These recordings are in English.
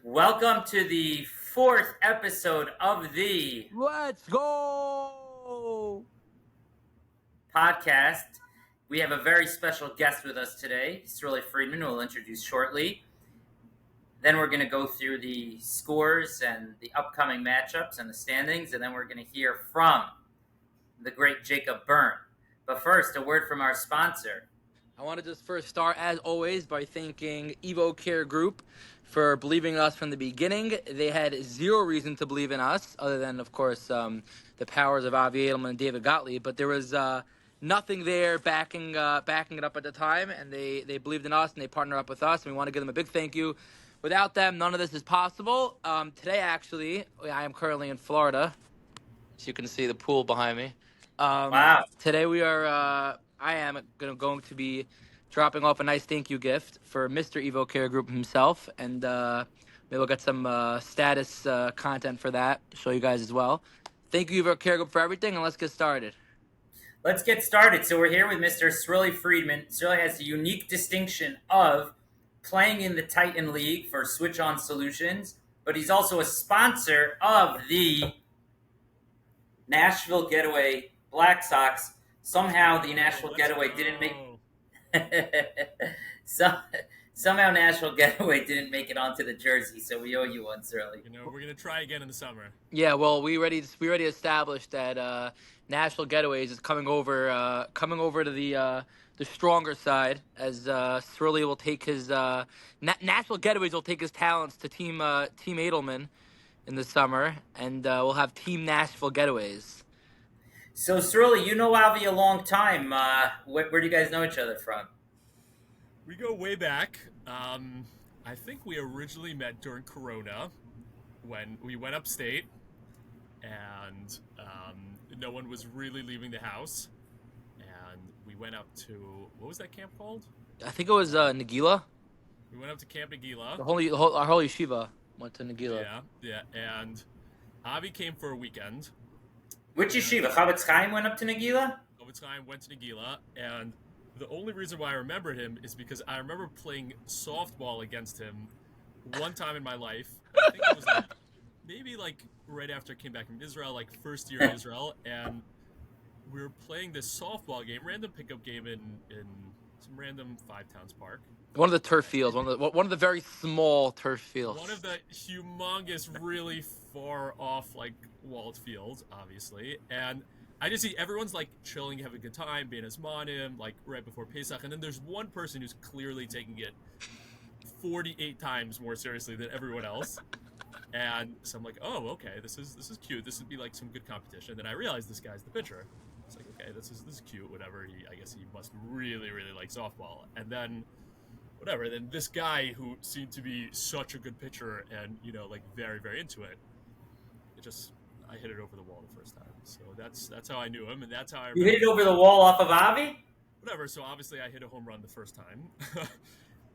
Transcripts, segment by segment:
Welcome to the fourth episode of the Let's go! podcast. We have a very special guest with us today, Sruly Friedman, who we'll introduce shortly. Then we're going to go through the scores and the upcoming matchups and the standings, and then we're going to hear from the great Jacob Birn. But first, a word from our sponsor. I want to just first start, as always, by thanking Evo Care Group for believing in us from the beginning. They had zero reason to believe in us, other than, of course, the powers of Avi Edelman and David Gottlieb. But there was nothing there backing it up at the time, and they believed in us, and they partnered up with us, and we want to give them a big thank you. Without them, none of this is possible. Today, actually, I am currently in Florida, as you can see the pool behind me. Wow. Today we are. I am going to be dropping off a nice thank you gift for Mr. Evo Care Group himself, and maybe we'll get some status content for that to show you guys as well. Thank you, Evo Care Group, for everything, and let's get started. Let's get started. So we're here with Mr. Sruly Friedman. Sruly has the unique distinction of playing in the Titan League for Switch On Solutions, but he's also a sponsor of the Nashville Getaway Black Sox. Somehow the Nashville Getaway didn't make somehow Nashville Getaway didn't make it onto the jersey, so we owe you one, Sruly. We're gonna try again in the summer. Yeah, well, we already established that Nashville Getaways is coming over to the stronger side, as Sruly will take his Nashville Getaways will take his talents to Team Edelman in the summer, and we'll have Team Nashville Getaways. So, Sruly, you know Avi a long time. Where do you guys know each other from? We go way back. I think we originally met during Corona when we went upstate, and no one was really leaving the house. And we went up to, what was that camp called? I think it was Nagila. We went up to Camp Nagila. Our holy Shiva went to Nagila. Yeah. And Avi came for a weekend. Which yeshiva? Chavetz Chaim went up to Nagila? Chavetz Chaim went to Nagila, and the only reason why I remember him is because I remember playing softball against him one time in my life. I think it was maybe right after I came back from Israel, first year in Israel, and we were playing this softball game, random pickup game in some random Five Towns park. One of the turf fields, one of the very small turf fields. One of the humongous, really far off, walled fields, obviously. And I just see everyone's chilling, having a good time, being as monim, right before Pesach. And then there's one person who's clearly taking it 48 times more seriously than everyone else. And so I'm like, oh, okay, this is cute. This would be some good competition. And then I realized this guy's the pitcher. It's like, okay, this is cute. Whatever. I guess he must really, really like softball. And then whatever. Then this guy who seemed to be such a good pitcher and very, very into it, I hit it over the wall the first time. So that's how I knew him, and that's how I. You hit it over the wall off of Avi? Whatever. So obviously I hit a home run the first time,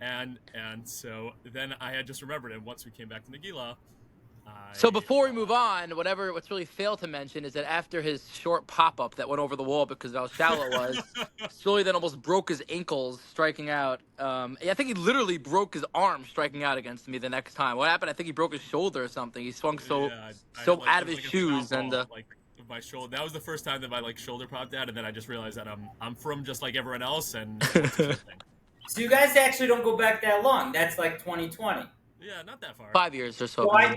and so then I had just remembered him once we came back to Nagila. So before we move on, what's really failed to mention is that after his short pop-up that went over the wall because of how shallow it was, Sruly then almost broke his ankles striking out. I think he literally broke his arm striking out against me the next time. What happened? I think he broke his shoulder or something. He swung so out of his shoes and my shoulder. That was the first time that my shoulder popped out, and then I just realized that I'm from just like everyone else, and. So you guys actually don't go back that long. That's 2020. Yeah, not that far. 5 years or so. Well,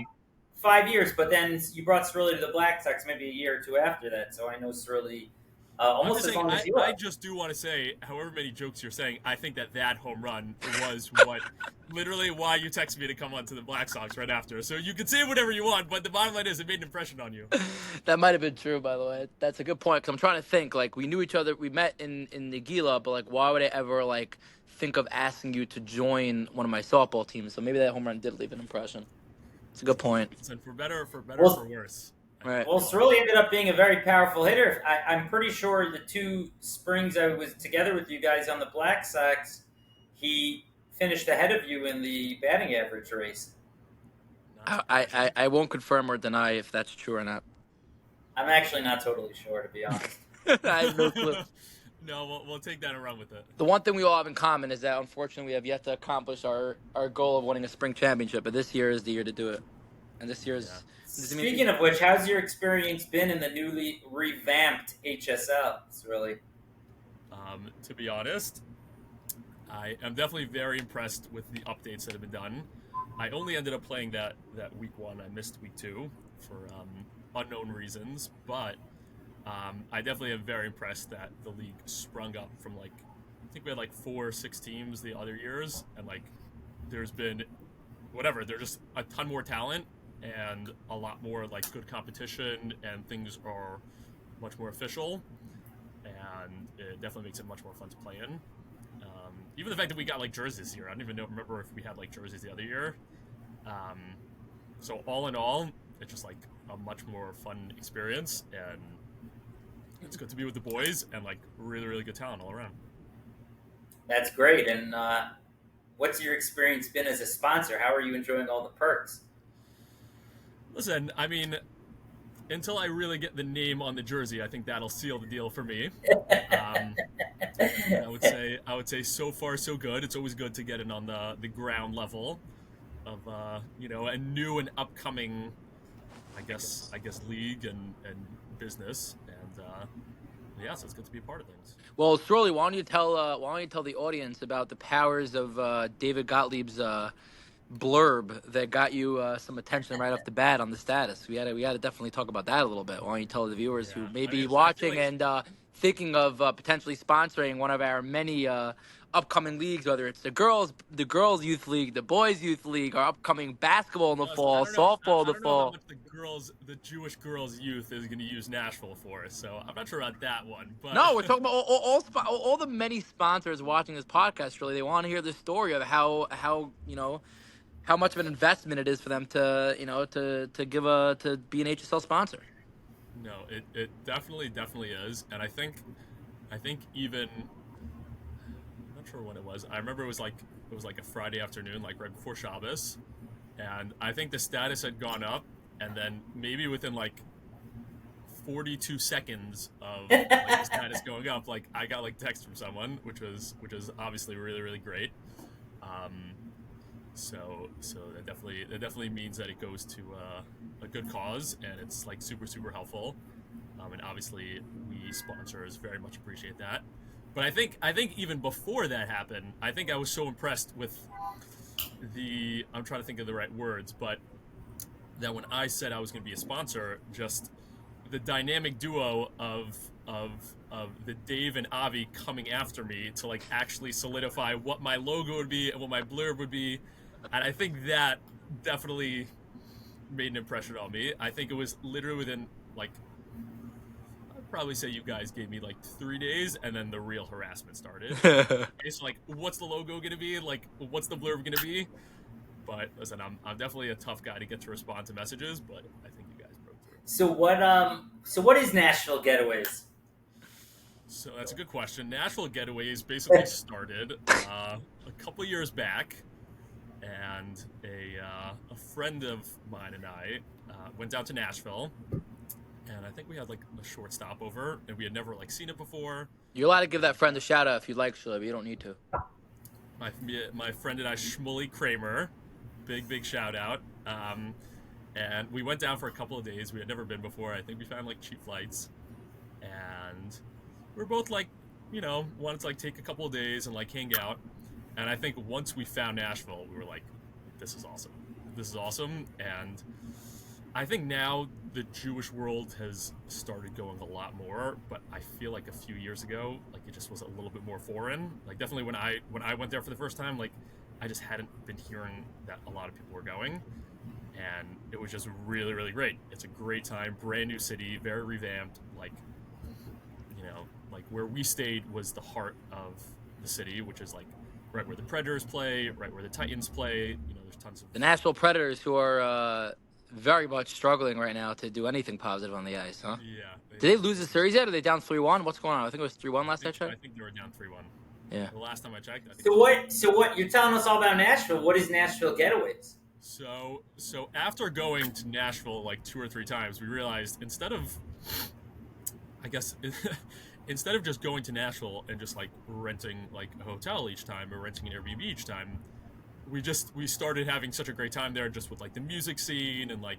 5 years, but then you brought Sruly to the Black Sox maybe a year or two after that, so I know Sruly almost as long as you are. I just do want to say, however many jokes you're saying, I think that home run was what literally why you texted me to come on to the Black Sox right after. So you can say whatever you want, but the bottom line is it made an impression on you. That might have been true, by the way. That's a good point, because I'm trying to think, we knew each other, we met in Nagila, but why would I ever think of asking you to join one of my softball teams? So maybe that home run did leave an impression. It's a good point. And for better or for worse. Right. Well, Sruly ended up being a very powerful hitter. I'm pretty sure the 2 springs I was together with you guys on the Black Sox, he finished ahead of you in the batting average race. I won't confirm or deny if that's true or not. I'm actually not totally sure, to be honest. I have no clue. No, we'll take that and run with it. The one thing we all have in common is that unfortunately we have yet to accomplish our goal of winning a spring championship. But this year is the year to do it. And this year's. Yeah. Speaking of which, how's your experience been in the newly revamped HSL? It's really. To be honest, I am definitely very impressed with the updates that have been done. I only ended up playing that week 1. I missed week 2 for unknown reasons, but I definitely am very impressed that the league sprung up from I think we had 4 or 6 teams the other years, and there's been there's just a ton more talent and a lot more good competition, and things are much more official, and it definitely makes it much more fun to play in. Even the fact that we got jerseys this year, I don't even remember if we had jerseys the other year. So all in all, it's just a much more fun experience, and it's good to be with the boys and really, really good talent all around. That's great. And what's your experience been as a sponsor? How are you enjoying all the perks? Listen, I mean, until I really get the name on the jersey, I think that'll seal the deal for me. I would say so far so good. It's always good to get in on the ground level of a new and upcoming, I guess league and business, and so it's good to be a part of things. Well, Sruly, why don't you tell the audience about the powers of David Gottlieb's blurb that got you some attention right off the bat on the status? We had to definitely talk about that a little bit. Why don't you tell the viewers who may be watching and thinking of potentially sponsoring one of our many upcoming leagues, whether it's the girls youth league, the boys youth league, our upcoming basketball in the fall, softball in the fall. I don't know how much the Jewish girls youth is going to use Nashville for, so I'm not sure about that one. But no, we're talking about all the many sponsors watching this podcast. Really, they want to hear the story of how much of an investment it is for them to be an HSL sponsor. No, it definitely is, and I think even, I'm not sure when it was. I remember it was a Friday afternoon, right before Shabbos, and I think the status had gone up, and then maybe within 42 seconds of the status going up, I got text from someone, which was obviously really, really great. So that definitely means that it goes to a good cause, and it's super, super helpful. And obviously we sponsors very much appreciate that. But I think even before that happened, I think I was so impressed with I'm trying to think of the right words, but that when I said I was going to be a sponsor, just the dynamic duo of the Dave and Avi coming after me to actually solidify what my logo would be and what my blurb would be. And I think that definitely made an impression on me. I think it was literally within I'd probably say you guys gave me 3 days, and then the real harassment started. It's what's the logo gonna be? What's the blurb gonna be? But listen, I'm definitely a tough guy to get to respond to messages, but I think you guys broke through. So what is Nashville Getaways? So that's a good question. Nashville Getaways basically started a couple years back. And a friend of mine and I went down to Nashville, and I think we had a short stopover, and we had never seen it before. You're allowed to give that friend a shout out if you'd like, Sruly, but you don't need to. My friend and I, Sruly Kramer, big shout out. And we went down for a couple of days. We had never been before. I think we found cheap flights, and we were both wanted to take a couple of days and hang out. And I think once we found Nashville, we were this is awesome. This is awesome. And I think now the Jewish world has started going a lot more, but I feel a few years ago, it just was a little bit more foreign. Definitely when I went there for the first time, I just hadn't been hearing that a lot of people were going. And it was just really, really great. It's a great time, brand new city, very revamped. Where we stayed was the heart of the city, which is right where the Predators play, right where the Titans play. There's tons of... The Nashville Predators, who are very much struggling right now to do anything positive on the ice, huh? Yeah. Did they lose the series yet? Are they down 3-1? What's going on? I think it was 3-1 last I checked. I think they were down 3-1. Yeah. The last time I checked. So what? You're telling us all about Nashville. What is Nashville Getaways? So after going to Nashville 2 or 3 times, we realized instead of instead of just going to Nashville and just like renting like a hotel each time or renting an Airbnb each time, we started having such a great time there, just with like the music scene and like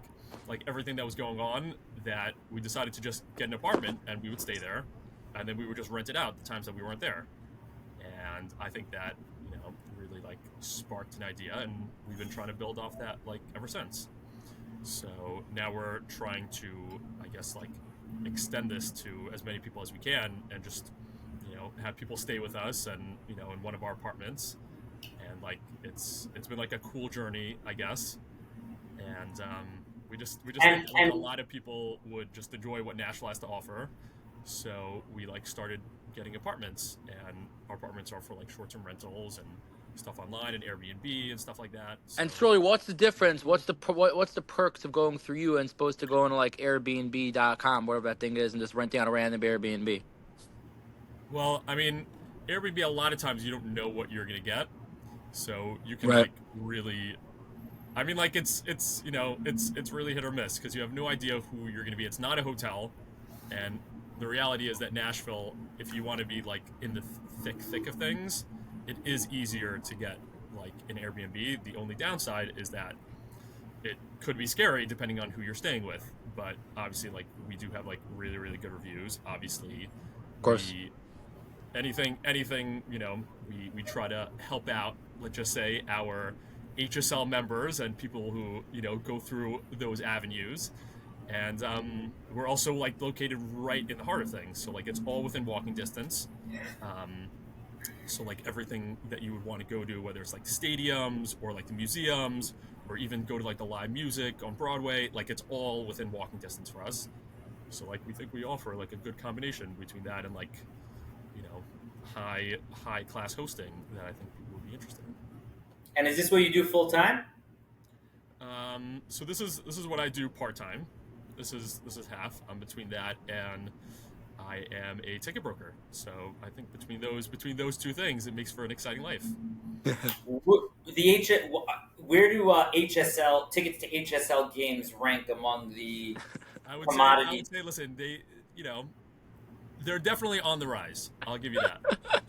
everything that was going on, that we decided to just get an apartment and we would stay there, and then we would just rent it out the times that we weren't there. And I think that, really like sparked an idea, and we've been trying to build off that like ever since. So now we're trying to, I guess, like extend this to as many people as we can, and just have people stay with us, and in one of our apartments. And like it's been like a cool journey, I guess. And we just think like a lot of people would just enjoy what Nashville has to offer. So we like started getting apartments, and our apartments are for like short-term rentals and stuff online and Airbnb and stuff like that. So, And Sruly, what's the difference? What's the perks of going through you and supposed to go into like Airbnb.com, whatever that thing is, and just renting out a random Airbnb? well, I mean, Airbnb, a lot of times you don't know what you're gonna get, so you can Right. like really. I mean, like it's really hit or miss, because you have no idea who you're gonna be. It's not a hotel, and the reality is that Nashville, if you want to be like in the thick of things, it is easier to get like an Airbnb. The only downside is that it could be scary depending on who you're staying with. But obviously, like we do have like really really good reviews. Obviously, Of course. anything we try to help out. Let's just say our HSL members and people who go through those avenues. And we're also like located right in the heart of things, so like it's all within walking distance. So like everything that you would want to go to, whether it's like stadiums or like the museums, or even go to like the live music on Broadway, like it's all within walking distance for us. So like we think we offer like a good combination between that and like high class hosting that I think people would be interested in. And is this what you do full time? So this is what I do part time. This is half. I'm between that, and I am a ticket broker. So I think between those two things, it makes for an exciting life. Where do HSL tickets to HSL games rank among the I would commodities? say, listen, they're definitely on the rise. I'll give you that.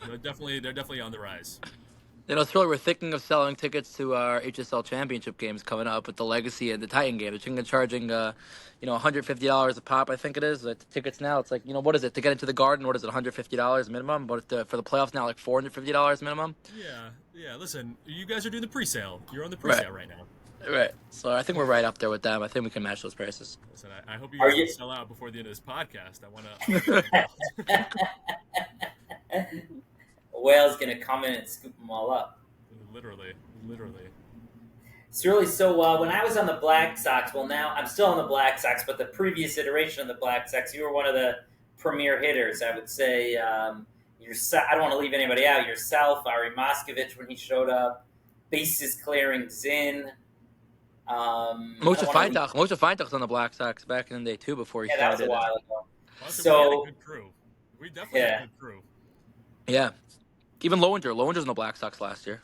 They're definitely on the rise. Sruly, we're thinking of selling tickets to our HSL championship games coming up with the Legacy and the Titan game. They're thinking of charging, $150 a pop, I think it is. The tickets now, it's like, what is it? To get into the Garden, what is it, $150 minimum? But for the playoffs now, like $450 minimum? Yeah. Listen, you guys are doing the pre-sale. You're on the pre-sale right now. Right. So I think we're right up there with them. I think we can match those prices. Listen, I hope you guys sell out before the end of this podcast. I want to. A whale's gonna come in and scoop them all up. Literally. Sruly, so when I was on the Black Sox, well, now I'm still on the Black Sox, but the previous iteration of the Black Sox, you were one of the premier hitters. I would say I don't want to leave anybody out. Yourself, Ari Moscovich when he showed up, bases clearing Zinn. Moshe Feintuch on the Black Sox back in the day too, before he started. That was a while ago. So we had a good crew. We definitely had a good crew. Yeah. Even Lowinger was in the Black Sox last year.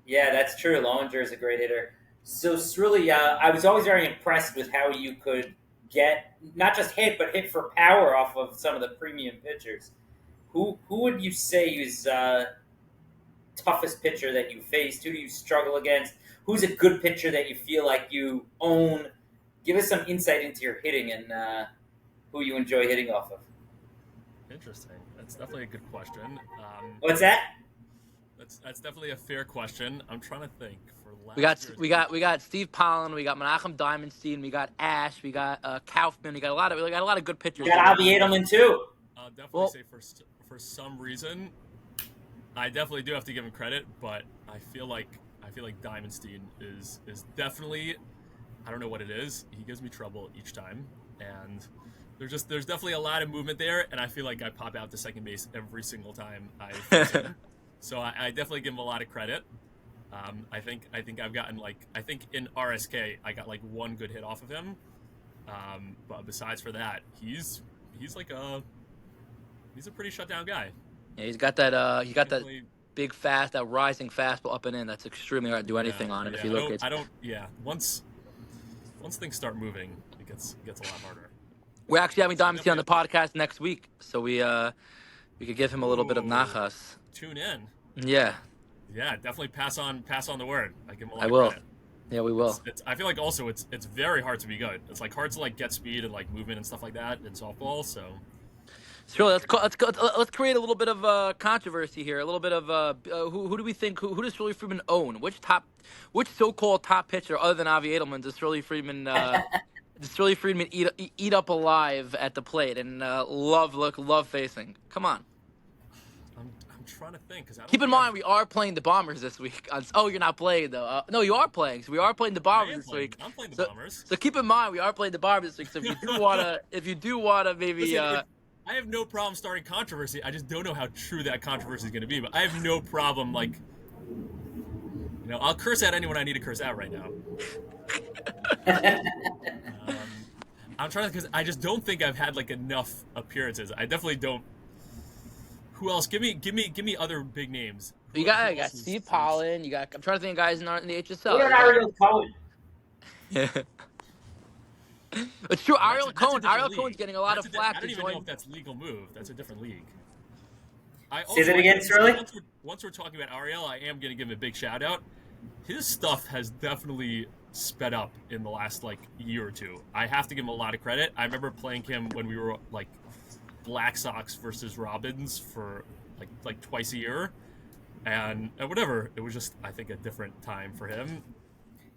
Yeah, that's true. Lowinger is a great hitter. So, Sruly, I was always very impressed with how you could get, not just hit, but hit for power off of some of the premium pitchers. Who would you say is toughest pitcher that you faced? Who do you struggle against? Who's a good pitcher that you feel like you own? Give us some insight into your hitting and who you enjoy hitting off of. Interesting. That's definitely a good question. What's that? That's definitely a fair question. I'm trying to think. We got Steve Pollen, we got Menachem Diamondstein, we got Ash, we got Kaufman, we got a lot of good pitchers. You got Avi Edelman too. I'll definitely say for some reason, I definitely do have to give him credit, but I feel like Diamondstein is definitely, I don't know what it is. He gives me trouble each time, and there's definitely a lot of movement there, and I feel like I pop out to second base every single time I face him. So I definitely give him a lot of credit. I think I've gotten in RSK I got like one good hit off of him. But besides for that, he's a pretty shut down guy. Yeah, he's got that big fast, that rising fastball up and in. That's extremely hard to do anything on it. Yeah, if you look, once things start moving, it gets a lot harder. We're actually having Dynasty on the podcast next week, so we could give him a little bit of Ooh, nachas. tune in. Yeah, Yeah, definitely pass on the word. I give him a lot I of will. credit. Yeah, we will. It's I feel like also it's very hard to be good. It's like hard to like get speed and like movement and stuff like that in softball. So So let's create a little bit of controversy here. A little bit of who do we think who does Sruly Friedman own? Which so-called top pitcher other than Avi Edelman does Sruly Friedman eat up alive at the plate and love facing? Come on. I'm trying to think because I don't Keep in think mind we are playing the Bombers this week. Oh, you're not playing though. No, you are playing. So we are playing the I Bombers am this playing. week. I'm playing the So, Bombers. so keep in mind we are playing the Bombers this week. So if you do wanna maybe Listen, I have no problem starting controversy. I just don't know how true that controversy is going to be. But I have no problem, like, I'll curse at anyone I need to curse at right now. I'm trying to, because I just don't think I've had like enough appearances. I definitely don't. Who else? Give me other big names. you got Steve Pollen. I'm trying to think of guys in the HSL. What about Ariel Cohen? Yeah. It's true. That's Ariel a Cohen. different Ariel league. Cohen's getting a lot of flack I to don't even know join. if that's legal move. That's a different league. Say that again, Sruly? Once we're talking about Ariel, I am going to give him a big shout out. His stuff has definitely sped up in the last like year or two. I have to give him a lot of credit. I remember playing him when we were like Black Sox versus Robins for like twice a year, and whatever. It was just, I think, a different time for him.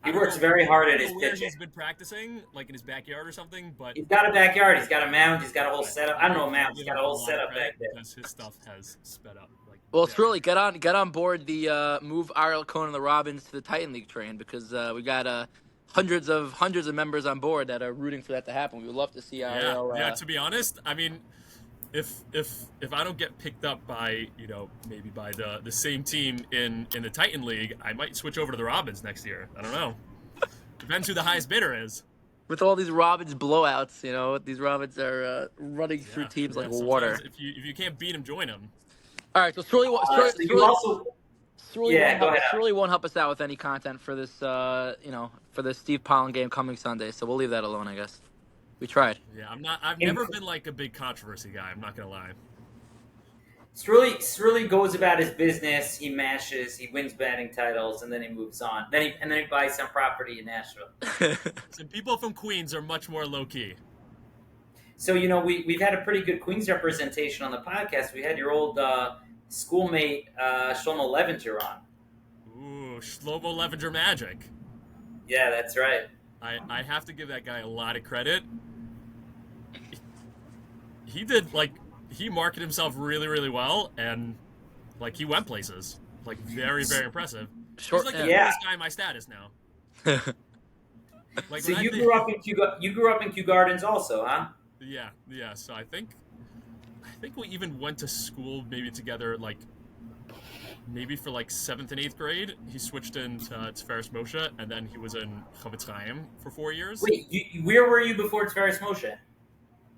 He works very hard at his where pitching. he's been practicing, like in his backyard or something. But He's got a backyard. He's got a mound. He's got a whole setup. I don't know a mound. He's got a whole setup back there. Because his stuff has sped up. Like, Well, it's really get on board the move Ariel Cohen and the Robins to the Titan League train because we got hundreds of members on board that are rooting for that to happen. We would love to see Ariel. Yeah. To be honest, I mean, if I don't get picked up by maybe by the same team in the Titan League, I might switch over to the Robins next year. I don't know. Depends who the highest bidder is. With all these Robins blowouts, these Robins are running through teams like water. If you can't beat them, join them. All right, so Sruly won't help us out with any content for this, for this Steve Pollen game coming Sunday. So we'll leave that alone, I guess. We tried. Yeah, I've never been like a big controversy guy. I'm not gonna lie. Sruly goes about his business. He mashes. He wins batting titles, and then he moves on. Then he buys some property in Nashville. Some people from Queens are much more low key. So we've had a pretty good Queens representation on the podcast. We had your old schoolmate Shlomo Levenger on. Ooh, Shlomo Levenger magic. Yeah, that's right. I have to give that guy a lot of credit. He did he marketed himself really, really well, and he went places. Very, very impressive. Sure, He's the coolest guy in my status now. So you grew up in Kew Gardens also, huh? Yeah. So I think we even went to school maybe together, maybe for 7th and 8th grade. He switched into Tiferes Moshe, and then he was in Chavetz Chaim for 4 years. Wait, where were you before Tiferes Moshe?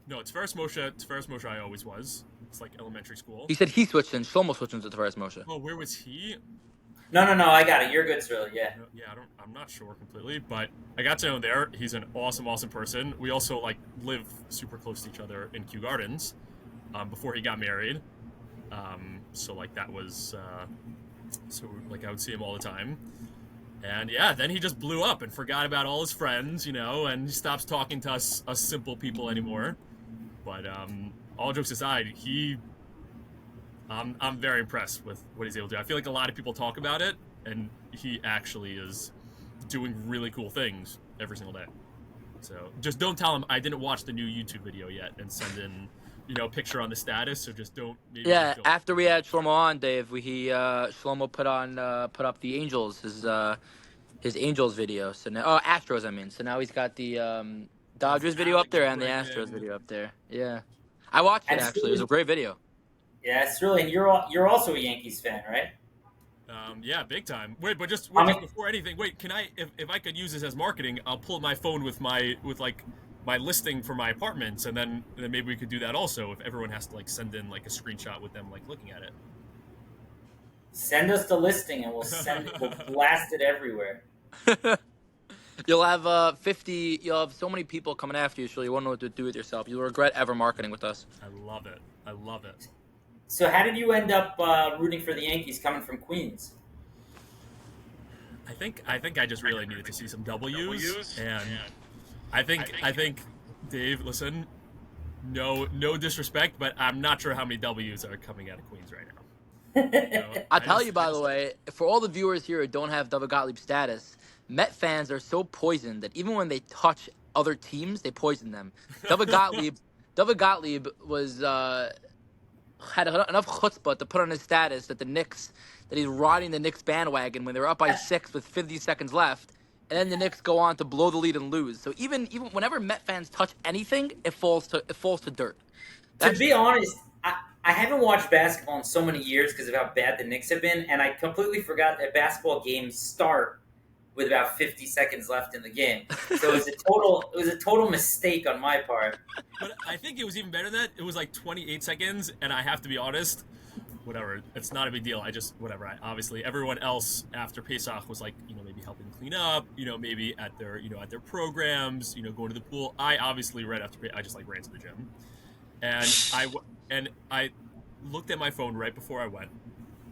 No, Tiferes Moshe I always was. It's elementary school. He said he switched in. Shlomo switched into Tiferes Moshe. Oh, where was he? No, I got it. You're good, Sruly. Yeah. Yeah, I'm not sure completely, but I got to know him there. He's an awesome person. We also live super close to each other in Kew Gardens, before he got married. So that was, I would see him all the time. And yeah, then he just blew up and forgot about all his friends, and he stops talking to us simple people anymore. But all jokes aside, I'm very impressed with what he's able to do. I feel like a lot of people talk about it, and he actually is doing really cool things every single day. So just don't tell him I didn't watch the new YouTube video yet and send in, a picture on the status. So just don't. Yeah, after we had Shlomo on, Dave, Shlomo put up the Angels, his Angels video. So now, Astros, I mean. So now he's got the Dodgers video up there and the Astros video up there. Yeah, I watched it actually. It was a great video. Yeah, it's really. And you're also a Yankees fan, right? Yeah, big time. Wait, but just before anything, can I? If I could use this as marketing, I'll pull my phone with my listing for my apartments, and then maybe we could do that also. If everyone has to send in a screenshot with them looking at it. Send us the listing, and we'll blast it everywhere. You'll have 50. You'll have so many people coming after you, so you won't know what to do with yourself. You'll regret ever marketing with us. I love it. I love it. So how did you end up rooting for the Yankees coming from Queens? I think I just really needed to see some W's, and I think Dave, listen, no disrespect, but I'm not sure how many W's are coming out of Queens right now. So, I'll tell you, by the way, for all the viewers here who don't have David Gottlieb status, Met fans are so poisoned that even when they touch other teams, they poison them. David Gottlieb was had enough chutzpah to put on his status that he's riding the Knicks bandwagon when they were up by 6 with 50 seconds left, and then the Knicks go on to blow the lead and lose. So even whenever Met fans touch anything, it falls to dirt. To be honest, I haven't watched basketball in so many years because of how bad the Knicks have been, and I completely forgot that basketball games start with about 50 seconds left in the game. So it was a total mistake on my part. But I think it was even better than that. It was like 28 seconds, and I have to be honest, whatever, it's not a big deal. Obviously everyone else after Pesach was like, maybe helping clean up, maybe at their programs, going to the pool. I obviously right after I just ran to the gym. And I looked at my phone right before I went,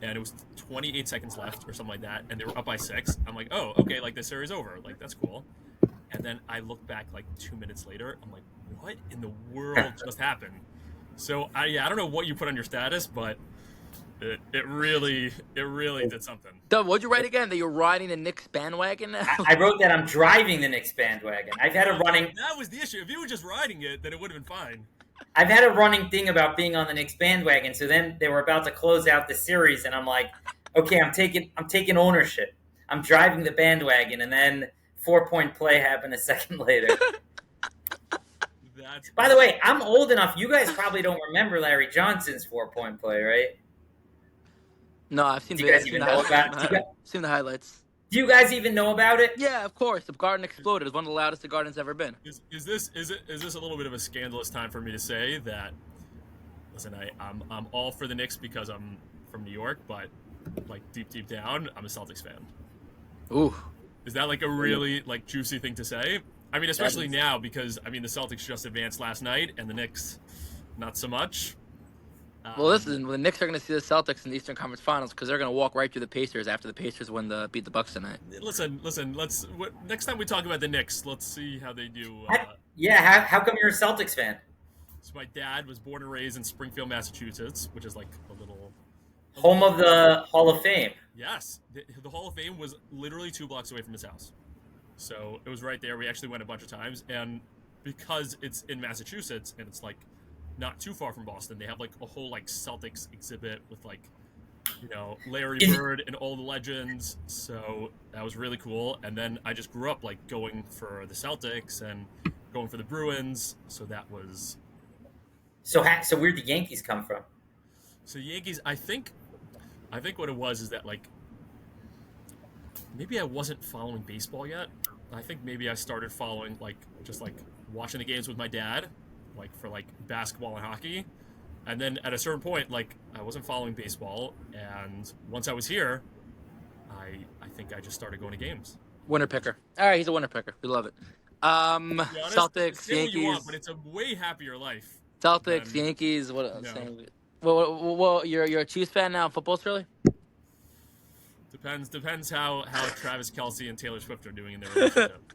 and it was 28 seconds left or something like that, and they were up by 6. I'm like, oh, okay, the series over. That's cool. And then I looked back 2 minutes later. I'm like, what in the world just happened? So I don't know what you put on your status, but it really did something. Doug, what'd you write again? That you're riding the Knicks bandwagon? I wrote that I'm driving the Knicks bandwagon. I've had a running. That was the issue. If you were just riding it, then it would have been fine. I've had a running thing about being on the Knicks bandwagon. So then they were about to close out the series, and I'm like, okay, I'm taking ownership. I'm driving the bandwagon, and then 4-point play happened a second later. By the way, I'm old enough. You guys probably don't remember Larry Johnson's 4-point play, right? No, I've seen. Do you guys even know about it? Seen the highlights. Do you guys even know about it? Yeah, of course. The Garden exploded. It's one of the loudest the Garden's ever been. Is this a little bit of a scandalous time for me to say that? Listen, I'm all for the Knicks because I'm from New York, but deep down, I'm a Celtics fan. Ooh, is that a really juicy thing to say? I mean, especially now because the Celtics just advanced last night and the Knicks, not so much. Well, listen, the Knicks are going to see the Celtics in the Eastern Conference Finals because they're going to walk right through the Pacers after the Pacers beat the Bucks tonight. Listen. Next time we talk about the Knicks, let's see how they do. How come you're a Celtics fan? So my dad was born and raised in Springfield, Massachusetts, which is a little home of the Hall of Fame. Yes, the Hall of Fame was literally 2 blocks away from his house, so it was right there. We actually went a bunch of times, and because it's in Massachusetts and it's not too far from Boston, they have a whole Celtics exhibit with Larry Bird and all the legends. So that was really cool. And then I just grew up going for the Celtics and going for the Bruins. So that was. So where'd the Yankees come from? So Yankees, I think what it was is that maybe I wasn't following baseball yet. I think maybe I started following just watching the games with my dad. For basketball and hockey, and then at a certain point I wasn't following baseball, and once I was here I think I just started going to games. Winner picker. All right, he's a winner picker. We love it. Honest, Celtics, Yankees. What you want, but it's a way happier life. Celtics, Yankees. What else? No. Well, you're a Chiefs fan now. Football's really. Depends how Travis Kelce and Taylor Swift are doing in their relationship.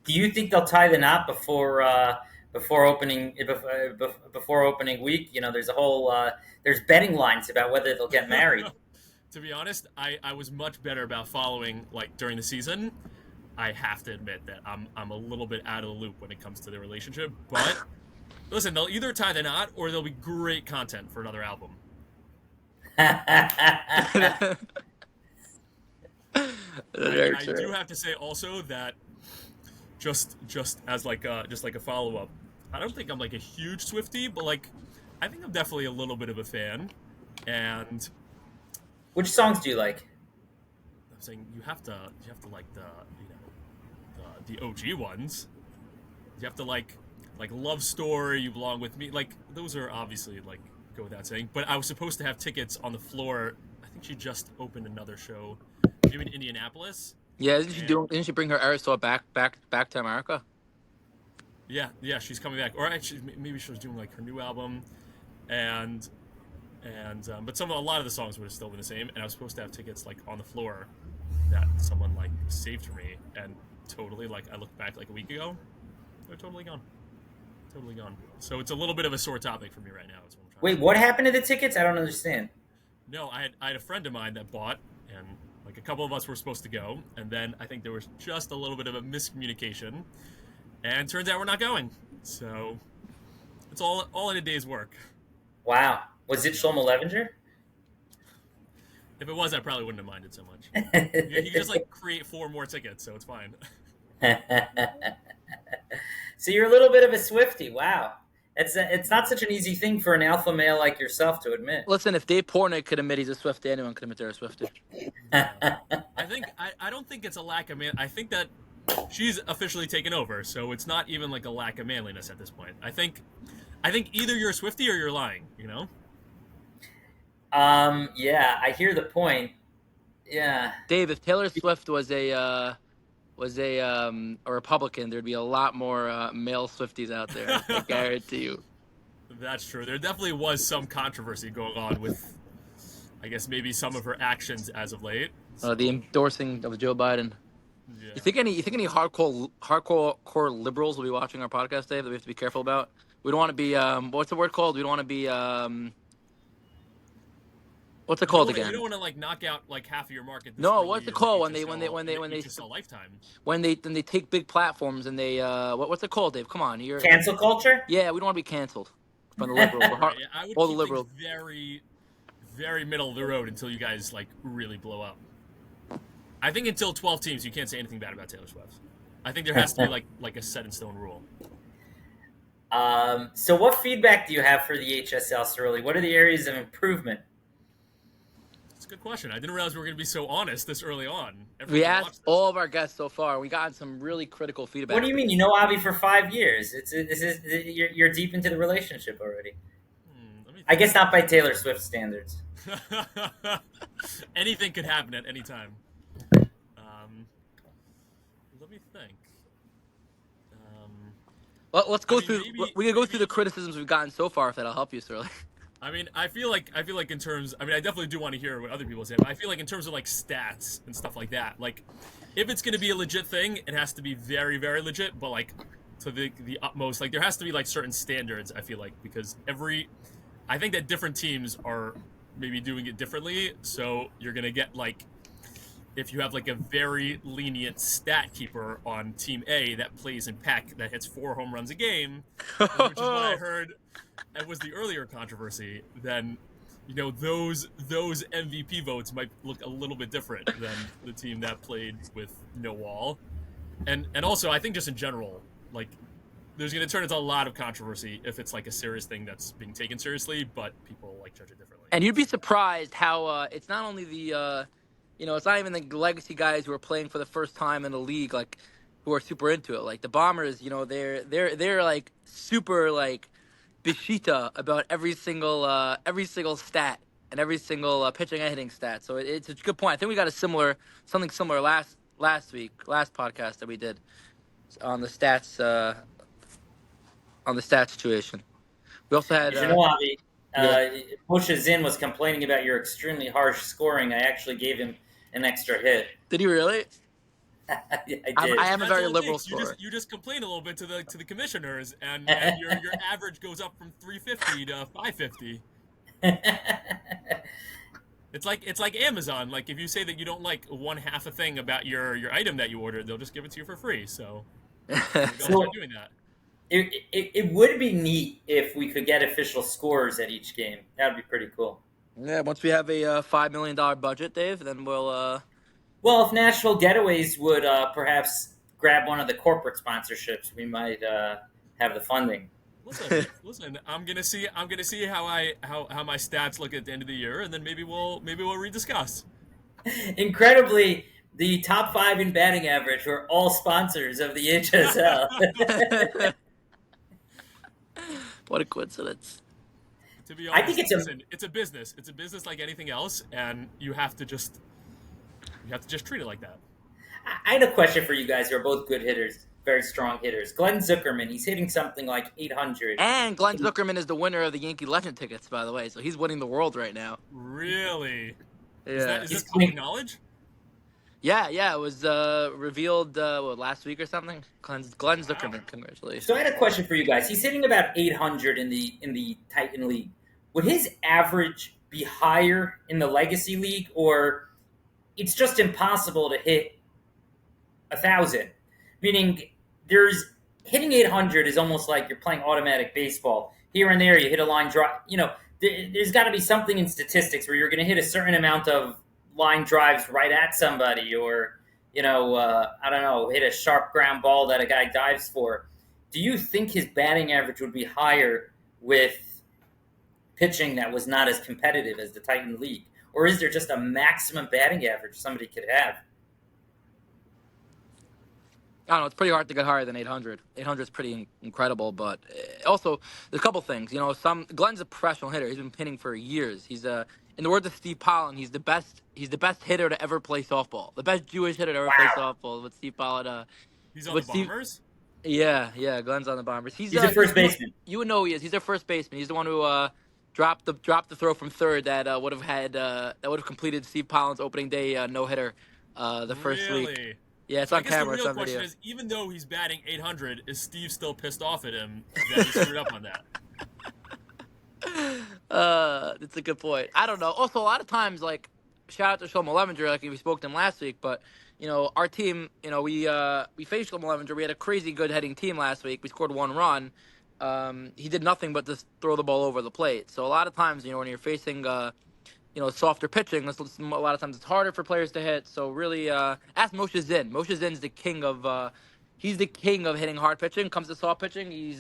Do you think they'll tie the knot before opening week? There's a whole there's betting lines about whether they'll get married. To be honest, I was much better about following during the season. I have to admit that I'm a little bit out of the loop when it comes to their relationship. But listen, they'll either tie the knot or there'll be great content for another album. I do have to say also that just as a follow up, I don't think I'm a huge Swiftie, but I think I'm definitely a little bit of a fan. And which songs do you like? I'm saying you have to like the OG ones. You have to like Love Story, You Belong With Me. Those are obviously go without saying. But I was supposed to have tickets on the floor. I think she just opened another show, maybe in Indianapolis. Yeah, And didn't she bring her Aristotle back to America? yeah, she's coming back. Or actually, maybe she was doing like her new album, and but a lot of the songs would have still been the same. And I was supposed to have tickets like on the floor that someone like saved for me, and totally like I looked back like a week ago, they're totally gone, totally gone. So it's a little bit of a sore topic for me right now. Is what I'm trying to Wait, say. what happened to the tickets? I don't understand. No, I had a friend of mine that bought, and like a couple of us were supposed to go, and then I think there was just a little bit of a miscommunication, and turns out we're not going. So it's all in a day's work. Wow. Was it Shlomo Levinger? If it was, I probably wouldn't have minded so much. You can just like create 4 more tickets, so it's fine. So you're a little bit of a Swiftie. Wow. It's not such an easy thing for an alpha male like yourself to admit. Listen, if Dave Portnoy could admit he's a Swiftie, anyone could admit they're a Swiftie. I don't think it's a lack of man. I think that she's officially taken over, so it's not even like a lack of manliness at this point. I think either you're a Swiftie or you're lying. You know. Yeah, I hear the point. Yeah. Dave, if Taylor Swift was a Republican, there'd be a lot more male Swifties out there. I guarantee you. That's true. There definitely was some controversy going on with, I guess, maybe some of her actions as of late. The endorsing of Joe Biden. Yeah. You think any hardcore liberals will be watching our podcast, Dave, that we have to be careful about? We don't want to be what's the word called? We don't want to be what's it called again? You don't want to like knock out like half of your market. No, what's it called when they sell lifetime? When they take big platforms and they what's it called, Dave? Come on, you're Cancel culture? Yeah, we don't want to be canceled by the liberals. Yeah, I would all keep the liberals. very, very middle of the road until you guys like really blow up. I think until 12 teams, you can't say anything bad about Taylor Swift. I think there has to be like a set in stone rule. So what feedback do you have for the HSL, Sruly? What are the areas of improvement? It's a good question. I didn't realize we were going to be so honest this early on. We asked all of our guests so far. We got some really critical feedback. What do you mean? You know Avi for 5 years. You're deep into the relationship already. I guess not by Taylor Swift standards. Anything could happen at any time. Let me think. Let's go through. We can go through the criticisms we've gotten so far, if that'll help you, Sruly. I mean, I feel like in terms. I mean, I definitely do want to hear what other people say, but I feel like in terms of like stats and stuff like that, like if it's going to be a legit thing, it has to be very, very legit. But like to the utmost, like there has to be like certain standards. I feel like because I think that different teams are maybe doing it differently. So you're going to get like. If you have like a very lenient stat keeper on Team A that plays in pack that hits 4 home runs a game, which is what I heard, and was the earlier controversy, then those MVP votes might look a little bit different than the team that played with no wall, and also I think just in general, like there's going to turn into a lot of controversy if it's like a serious thing that's being taken seriously, but people like judge it differently. And you'd be surprised how it's not only the. It's not even the legacy guys who are playing for the first time in the league, like who are super into it. Like the Bombers, they're like super like bishita about every single stat and every single pitching and hitting stat. So it's a good point. I think we got something similar last podcast that we did on the stats situation. We also had. Avi, Moshe Zinn was complaining about your extremely harsh scoring. I actually gave him an extra hit. Did he really? I did. I am a very liberal scorer. You just complain a little bit to the commissioners, and your average goes up from 350 to 550. It's like Amazon. Like if you say that you don't like one half a thing about your item that you ordered, they'll just give it to you for free. So don't start doing that. It would be neat if we could get official scores at each game. That would be pretty cool. Yeah, once we have a $5 million budget, Dave, then we'll. Well, if Nashville Getaways would perhaps grab one of the corporate sponsorships, we might have the funding. Listen. I'm gonna see how my stats look at the end of the year, and then maybe we'll rediscuss. Incredibly, the top 5 in batting average were all sponsors of the HSL. What a coincidence. To be honest, it's a business. It's a business like anything else, and you have to just treat it like that. I had a question for you guys who are both good hitters, very strong hitters. Glenn Zuckerman, he's hitting something like 800. And Glenn Zuckerman is the winner of the Yankee Legend tickets, by the way. So he's winning the world right now. Really? Yeah. Is He's that public coming. knowledge? Yeah. It was revealed last week or something. Glenn Wow. Zuckerman, congratulations. So I had a question for you guys. He's hitting about 800 in the Titan League. Would his average be higher in the Legacy League, or it's just impossible to hit 1,000? Meaning, there's hitting 800 is almost like you're playing automatic baseball. Here and there, you hit a line drive. There's got to be something in statistics where you're going to hit a certain amount of line drives right at somebody, or I don't know, hit a sharp ground ball that a guy dives for. Do you think his batting average would be higher with pitching that was not as competitive as the Titan League, or is there just a maximum batting average somebody could have? I don't know. It's pretty hard to get higher than 800. 800 is pretty incredible, but also there's a couple things. Glenn's a professional hitter. He's been hitting for years. He's in the words of Steve Pollen, he's the best. He's the best hitter to ever play softball. The best Jewish hitter to ever play Wow. softball. With Steve Pollen. He's on with the Steve, Bombers? yeah. Glenn's on the Bombers. He's a first baseman. You would know he is. He's their first baseman. He's the one who dropped the throw from third that would have completed Steve Pollen's opening day no hitter the first week. Really? Yeah, it's So on I guess camera. the It's real on question video. is, even though he's batting 800, is Steve still pissed off at him that he screwed up on that? That's a good point. I don't know. Also, a lot of times, like, shout out to Shlomo Levinger, like we spoke to him last week, but our team, we faced Shlomo Levinger. We had a crazy good hitting team last week. We scored 1 run. He did nothing but just throw the ball over the plate. So a lot of times, when you're facing softer pitching, a lot of times it's harder for players to hit. So really, ask Moshe Zinn. Moshe Zinn's the king of he's the king of hitting hard pitching. Comes to soft pitching, he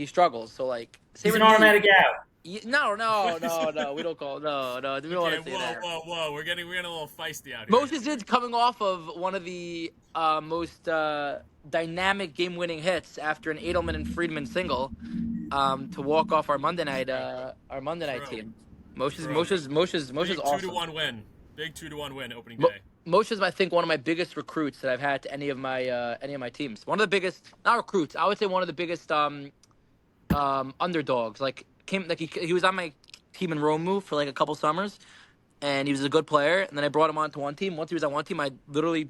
struggles. So like, He's an automatic out. No, we don't call no. We don't want to say that. Whoa! We're getting a little feisty out here. Moshe Zinn's coming off of one of the most dynamic game-winning hits after an Edelman and Friedman single to walk off our Monday night team. Moshe's awesome. 2-1 win. Big 2-1 win opening day. Moshe's, I think, one of my biggest recruits that I've had to any of my teams. One of the biggest, not recruits. I would say one of the biggest underdogs. He was on my team in Romu for like a couple summers, and he was a good player. And then I brought him onto one team. Once he was on one team, I literally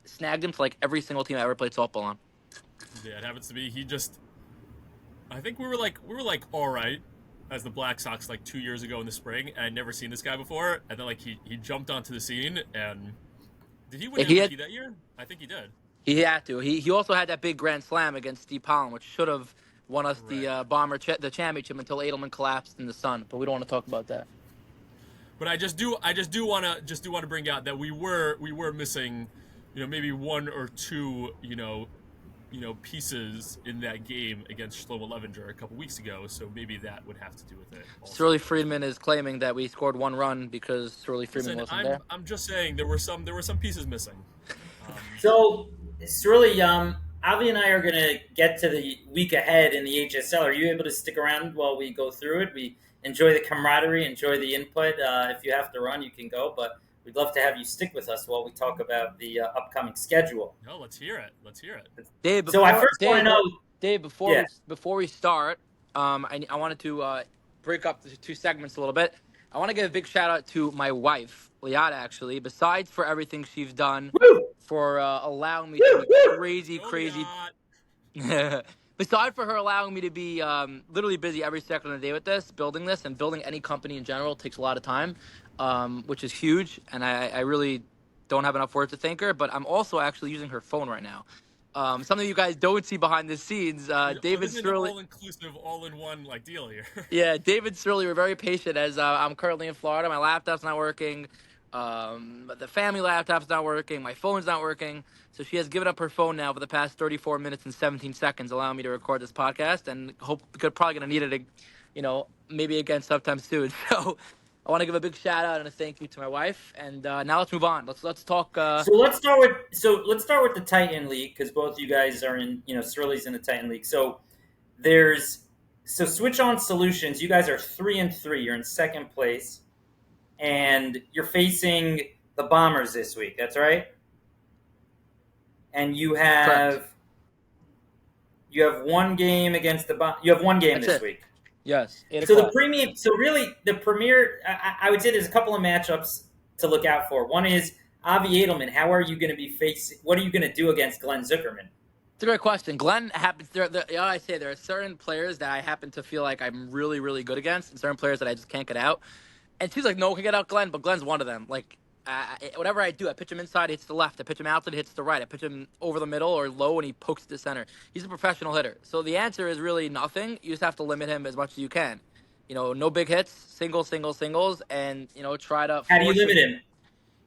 snagged him to like every single team I ever played softball on. Yeah, it happens to be. I think we were like all right as the Black Sox like 2 years ago in the spring, and I'd never seen this guy before. And then like he jumped onto the scene, and did he win MVP that year? I think he did. He had to. He also had that big grand slam against Steve Pollen, which should have won us the the championship until Edelman collapsed in the sun. But we don't want to talk about that. But I just do want to bring out that we were missing, maybe 1 or 2, pieces in that game against Shlomo Levinger a couple weeks ago. So maybe that would have to do with it. Sruly Friedman is claiming that we scored 1 run because Sruly Friedman wasn't there. I'm just saying there were some pieces missing. So Sruly, Avi and I are going to get to the week ahead in the HSL. Are you able to stick around while we go through it? We enjoy the camaraderie, enjoy the input. If you have to run, you can go, but we'd love to have you stick with us while we talk about the upcoming schedule. No, let's hear it. Dave, before we start, I wanted to break up the 2 segments a little bit. I want to give a big shout out to my wife, Liada, actually, besides for everything she's done for allowing me to be crazy. Besides for her allowing me to be literally busy every second of the day with building this, and building any company in general takes a lot of time, which is huge. And I really don't have enough words to thank her, but I'm also actually using her phone right now. Something you guys don't see behind the scenes. David Sruly, all-inclusive, all-in-one like deal here. Yeah, David Sruly, we're very patient as I'm currently in Florida. My laptop's not working. The family laptop's not working. My phone's not working. So she has given up her phone now for the past 34 minutes and 17 seconds, allowing me to record this podcast. And probably going to need it, maybe again sometime soon. So I want to give a big shout out and a thank you to my wife. And now let's move on. Let's talk. So let's start with the Titan League, because both you guys are in. Sruly's in the Titan League. So Switch On Solutions. You guys are 3-3. You're in second place, and you're facing the Bombers this week. That's right. and you Correct. have one game against you have one game That's this it. week. Yes, 8 So o'clock. really the premier, I would say there's a couple of matchups to look out for. One is Avi Edelman. How are you going to be facing? What are you going to do against Glenn Zuckerman? It's a great question. Glenn happens. I say there are certain players that I happen to feel like I'm really, really good against, and certain players that I just can't get out. And it seems like no one can get out Glenn, but Glenn's one of them. Like whatever I do, I pitch him inside, he hits the left. I pitch him outside, he hits the right. I pitch him over the middle or low, and he pokes to center. He's a professional hitter. So the answer is really nothing. You just have to limit him as much as you can. No big hits, singles, and try to How do you force limit him. him?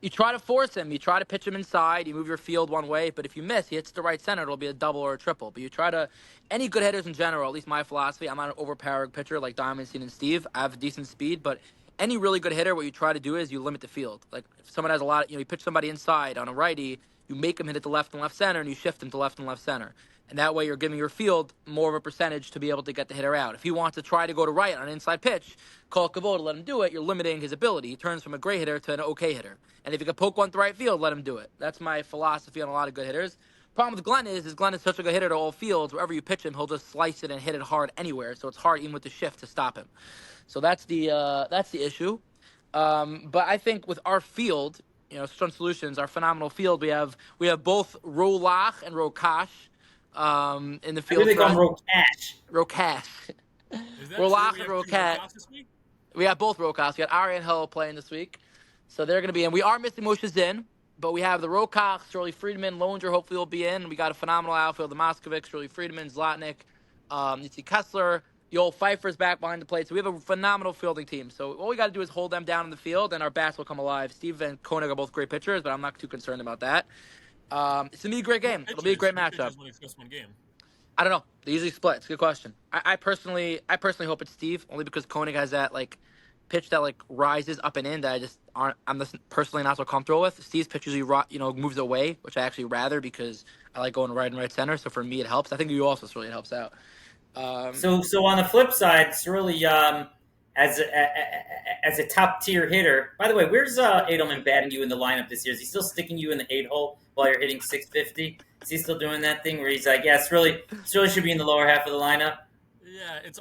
You try to force him. You try to pitch him inside. You move your field one way, but if you miss, he hits the right center. It'll be a double or a triple. But you try to. Any good hitters in general, at least my philosophy. I'm not an overpowering pitcher like Diamondstein and Steve. I have decent speed, but any really good hitter, what you try to do is you limit the field. Like if someone has a lot, you pitch somebody inside on a righty, you make him hit it to left and left center, and you shift him to left and left center. And that way, you're giving your field more of a percentage to be able to get the hitter out. If he wants to try to go to right on an inside pitch, call Kavod to let him do it. You're limiting his ability. He turns from a great hitter to an okay hitter. And if you can poke one to right field, let him do it. That's my philosophy on a lot of good hitters. Problem with Glenn is Glenn is such a good hitter to all fields. Wherever you pitch him, he'll just slice it and hit it hard anywhere. So it's hard even with the shift to stop him. So that's the issue. But I think with our field, Strun Solutions, our phenomenal field, we have both Rolach and Rokash in the I field really for call us. him Rokash. Rokash. Is that true? Rolach We and have two Rokash. Rokas this week? We have both Rokas. We got Ari and Hill playing this week. So they're going to be in. We are missing Moshe Zinn, but we have the Rokas, Sruly Friedman, Longer hopefully will be in. We got a phenomenal outfield, the Moskovic, Sruly Friedman, Zlotnick, Yitzi Kessler, Yoel Pfeiffer's back behind the plate. So we have a phenomenal fielding team. So all we got to do is hold them down in the field, and our bats will come alive. Steve and Koenig are both great pitchers, but I'm not too concerned about that. It's going to be a great game. It'll be a great matchup. When it's just one game. I don't know. They usually split. It's a good question. I personally hope it's Steve, only because Koenig has that pitch that rises up and in that I'm just personally not so comfortable with. Steve's pitch usually moves away, which I actually rather because I like going right and right center. So for me, it helps. I think you also really helps out. So on the flip side, it's really as a top tier hitter. By the way, where's Edelman batting you in the lineup this year? Is he still sticking you in the 8-hole while you're hitting 650? Is he still doing that thing where he's like, yeah, Sruly should be in the lower half of the lineup? Yeah, it's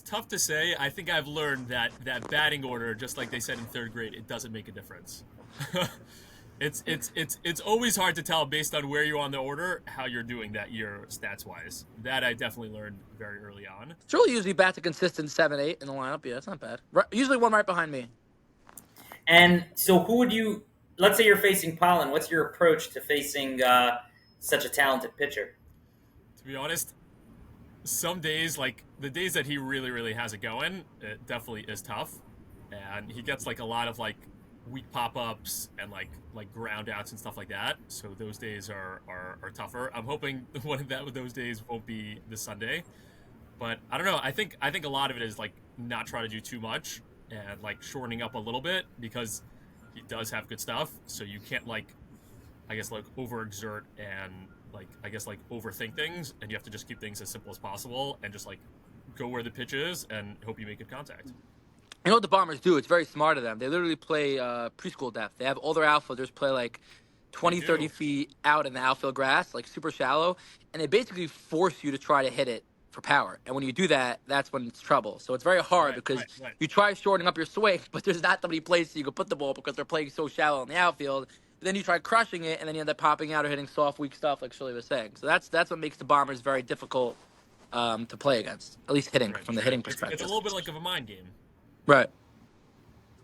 tough to say. I think I've learned that batting order, just like they said in third grade, it doesn't make a difference. It's always hard to tell based on where you're on the order how you're doing that year stats wise. That I definitely learned very early on. Sruly usually bats a consistent 7-8 in the lineup. Yeah, that's not bad. Usually one right behind me. And so who would you? Let's say you're facing Pollen. What's your approach to facing such a talented pitcher? To be honest, some days, like the days that he really, really has it going, it definitely is tough. And he gets a lot of weak pop-ups and like ground outs and stuff like that. So those days are tougher. I'm hoping one of those days won't be this Sunday. But I don't know. I think a lot of it is not trying to do too much and shortening up a little bit because he does have good stuff. So you can't overexert and overthink things, and you have to just keep things as simple as possible and just go where the pitch is and hope you make good contact. You know what the Bombers do? It's very smart of them. They literally play preschool depth. They have all their outfielders play 20, 30 feet out in the outfield grass, super shallow, and they basically force you to try to hit it for power. And when you do that, that's when it's trouble. So it's very hard because you try shortening up your swing, but there's not that many places you can put the ball because they're playing so shallow in the outfield. But then you try crushing it, and then you end up popping out or hitting soft, weak stuff like Shirley was saying. So that's what makes the Bombers very difficult to play against, at least hitting from the hitting perspective. It's a little bit like of a mind game. Right.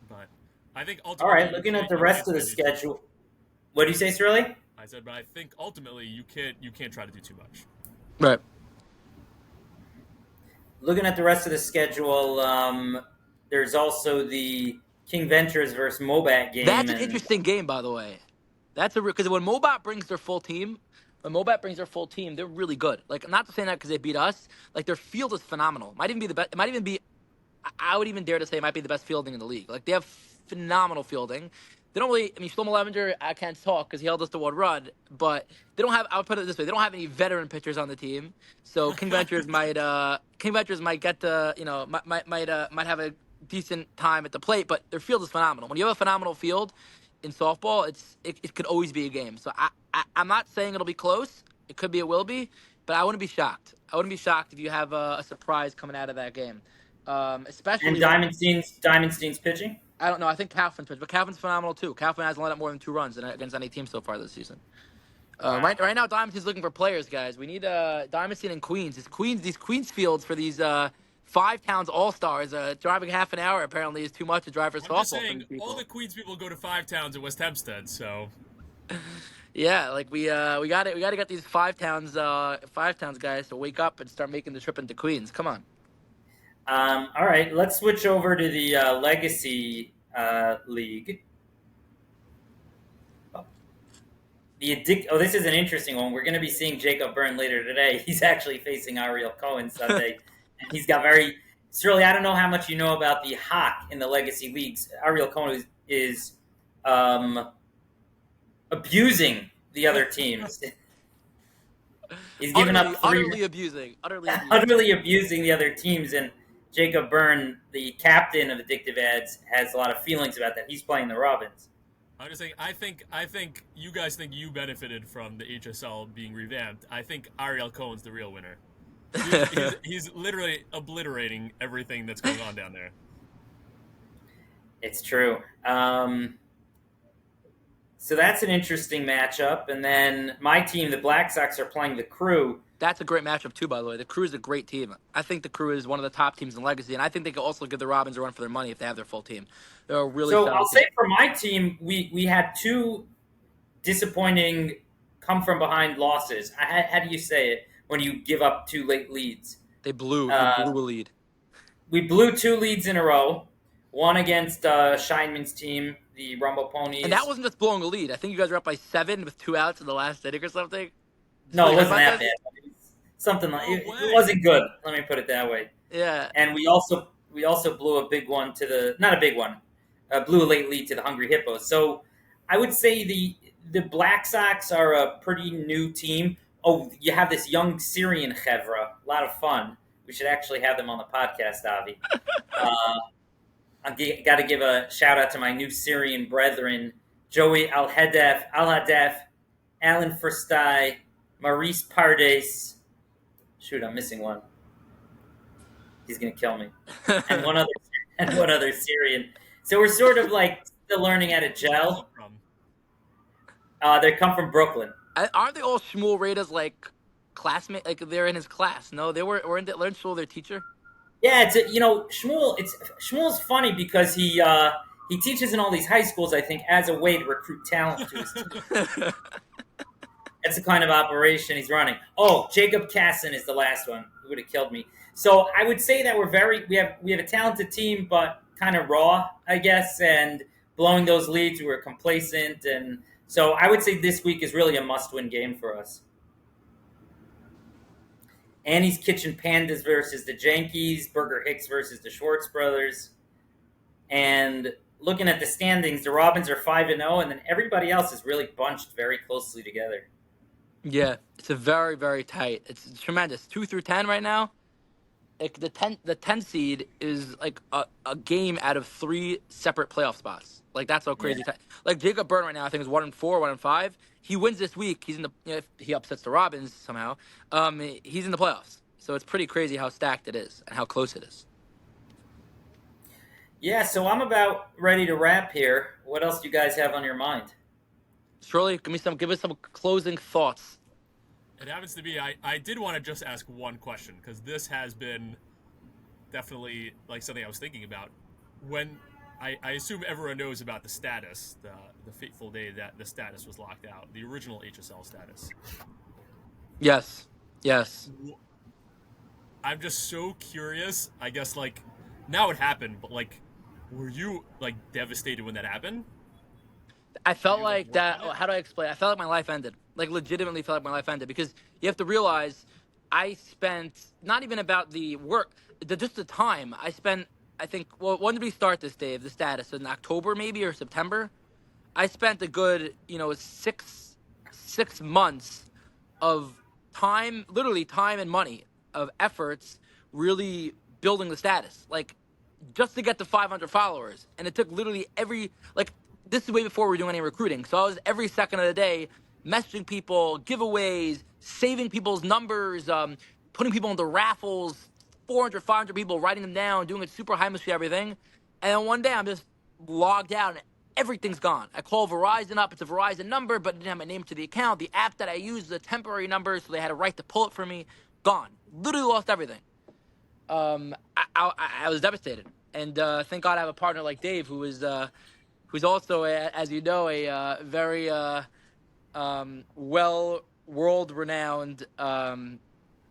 But I think All ultimately... right, looking at the rest of the schedule. What do you say, Sruly? I said, but I think ultimately you can't try to do too much. Right. Looking at the rest of the schedule, there's also the King Ventures versus Mobat game. That's an interesting game, by the way. Because when Mobat brings their full team, they're really good. Not to say that because they beat us. Their field is phenomenal. Might even be the best. It might even be. I would even dare to say it might be the best fielding in the league. They have phenomenal fielding. They don't really. Shlomo Levinger, I can't talk because he held us to one run. But they don't have. I would put it this way: they don't have any veteran pitchers on the team. So King Ventures might get the might have a decent time at the plate. But their field is phenomenal. When you have a phenomenal field, in softball, it could always be a game. So I'm not saying it'll be close. It could be, it will be, but I wouldn't be shocked. I wouldn't be shocked if you have a surprise coming out of that game. And Especially, Diamondstein's pitching. I don't know. I think Kaufman's pitched, but Kaufman's phenomenal too. Kaufman hasn't let up more than 2 runs against any team so far this season. Wow. Right now, Diamondstein's looking for players, guys. We need Diamondstein and Queens. These Queens fields for these five towns all stars. Driving half an hour apparently is too much to drive for I'm softball. just saying, all the Queens people go to 5 towns in West Hempstead, so. Yeah, like we got it. We got to get these five towns guys to wake up and start making the trip into Queens. Come on. All right, let's switch over to the Legacy League. This is an interesting one. We're going to be seeing Jacob Birn later today. He's actually facing Ariel Cohen Sunday. And he's got Sruly, I don't know how much you know about the Hawk in the Legacy Leagues. Ariel Cohen is abusing the other teams. He's given up utterly abusing the other teams, and Jacob Birn, the captain of Addictive Ads, has a lot of feelings about that. He's playing the Robins. I'm just saying, I think you guys think you benefited from the HSL being revamped. I think Ariel Cohen's the real winner. He's literally obliterating everything that's going on down there. It's true. So that's an interesting matchup. And then my team, the Black Sox, are playing the Crew. That's a great matchup too, by the way. The Crew is a great team. I think the Crew is one of the top teams in Legacy, and I think they could also give the Robins a run for their money if they have their full team. They're a really. So I'll say for my team, we had 2 disappointing come from behind losses. How do you say it when you give up 2 late leads? They blew a lead. We blew 2 leads in a row. One against Scheinman's team, the Rumble Ponies. And that wasn't just blowing a lead. I think you guys were up by 7 with 2 outs in the last inning or something. No, it wasn't that bad. Something like it wasn't good. Let me put it that way. Yeah. And we also blew a big one not a big one, blew a late lead to the Hungry Hippos. So I would say the Black Sox are a pretty new team. Oh, you have this young Syrian chevra, a lot of fun. We should actually have them on the podcast, Avi. I got to give a shout out to my new Syrian brethren, Joey Al-Hadef, Alan Furstai, Maurice Pardes. Shoot, I'm missing one. He's gonna kill me. And one other Syrian. So we're sort of like still learning how to gel. They come from Brooklyn. Aren't they all Shmuel Rada's like classmate? Like they're in his class? No, they weren't Shmuel their teacher? Yeah, Shmuel's funny because he teaches in all these high schools, I think, as a way to recruit talent to his team. That's the kind of operation he's running. Oh, Jacob Casson is the last one. Who would have killed me? So I would say that we have a talented team, but kind of raw, I guess, and blowing those leads, we were complacent, and so I would say this week is really a must-win game for us. Annie's Kitchen Pandas versus the Yankees, Burger Hicks versus the Schwartz brothers, and looking at the standings, the Robins are 5-0, and then everybody else is really bunched very closely together. Yeah, it's a very, very tight. It's tremendous. 2 through 10 right now. Like the 10 seed is like a game out of 3 separate playoff spots. Like that's how crazy. Yeah. Like Jacob Birn right now, I think is 1-4, 1-5. He wins this week. He's in the if he upsets the Robins somehow. He's in the playoffs. So it's pretty crazy how stacked it is and how close it is. Yeah, so I'm about ready to wrap here. What else do you guys have on your mind? Shirley, give us some closing thoughts. It happens to be, I did want to just ask one question, because this has been definitely like something I was thinking about. When I assume everyone knows about the status, the fateful day that the status was locked out, the original HSL status. Yes. I'm just so curious. I guess, like, now it happened, but, like, were you, like, devastated when that happened? I felt like that. How do I explain? I felt like my life ended. Like, legitimately felt like my life ended. Because you have to realize I spent, not even about the work, just the time. I spent, I think, when did we start this, Dave, the status? In October, maybe, or September? I spent a good, 6 months of time, literally time and money, of efforts really building the status. Like, just to get to 500 followers. And it took literally this is way before we were doing any recruiting. So I was every second of the day messaging people, giveaways, saving people's numbers, putting people into raffles, 400, 500 people, writing them down, doing it super high mystery, everything. And then one day I'm just logged out and everything's gone. I call Verizon up. It's a Verizon number, but it didn't have my name to the account. The app that I used is a temporary number, so they had a right to pull it for me. Gone. Literally lost everything. I was devastated. And thank God I have a partner like Dave, who's also, as you know, a very well world-renowned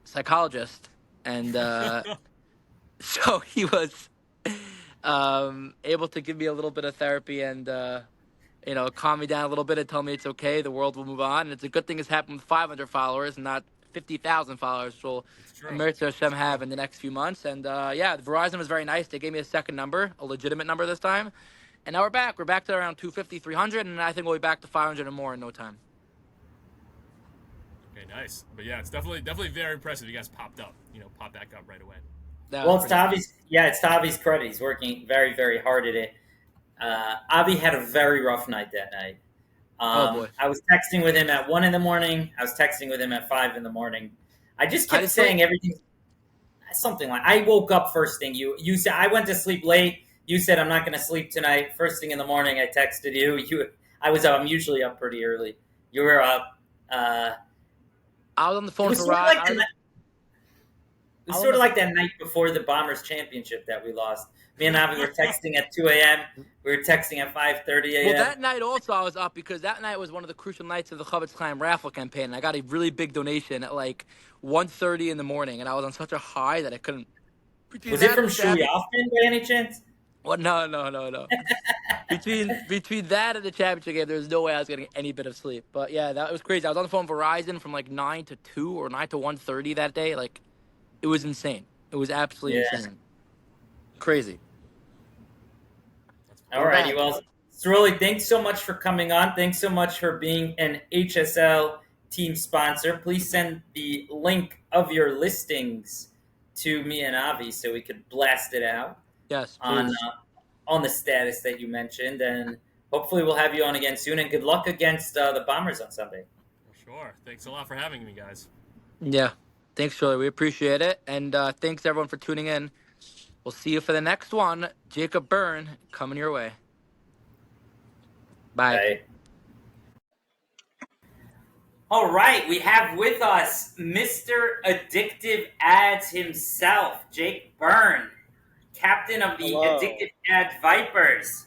psychologist. And so he was able to give me a little bit of therapy and calm me down a little bit and tell me it's okay, the world will move on. And it's a good thing it's happened with 500 followers and not 50,000 followers, which will Mirza Hashem have in the next few months. And Verizon was very nice. They gave me a second number, a legitimate number this time. And now we're back. We're back to around 250, 300, and I think we'll be back to 500 and more in no time. Okay, nice. But yeah, it's definitely very impressive. You guys popped back up right away. Well, it's to Avi's credit. He's working very, very hard at it. Avi had a very rough night that night. Oh boy! I was texting with him at 1 a.m. I was texting with him at 5 a.m. I just kept saying everything. Something like, I woke up first thing. You said I went to sleep late. You said I'm not going to sleep tonight. First thing in the morning, I texted you. I was up. I'm usually up pretty early. You were up. I was on the phone for it was sort of like that night before the Bombers championship that we lost. Me and Avi were texting at 2 a.m. We were texting at 5:30 a.m. Well, that night also I was up because that night was one of the crucial nights of the Chavetz Chaim raffle campaign. And I got a really big donation at like 1:30 in the morning, and I was on such a high that I couldn't. Was it from Shuey Hoffman by any chance? Well, no. between that and the championship game, there was no way I was getting any bit of sleep. But yeah, that was crazy. I was on the phone with Verizon from like 9 to 2 or 9 to 1:30 that day. Like, it was insane. It was absolutely insane. Crazy. All righty. Well, Sruly, thanks so much for coming on. Thanks so much for being an HSL team sponsor. Please send the link of your listings to me and Avi so we could blast it out. Yes, on the status that you mentioned, and hopefully we'll have you on again soon. And good luck against the Bombers on Sunday. Sure. Thanks a lot for having me, guys. Yeah. Thanks, Shirley. We appreciate it. And thanks, everyone, for tuning in. We'll see you for the next one. Jacob Birn coming your way. Bye. Bye. All right. We have with us Mr. Addictive Ads himself, Jake Birn, captain of the Addictive Ad Vipers.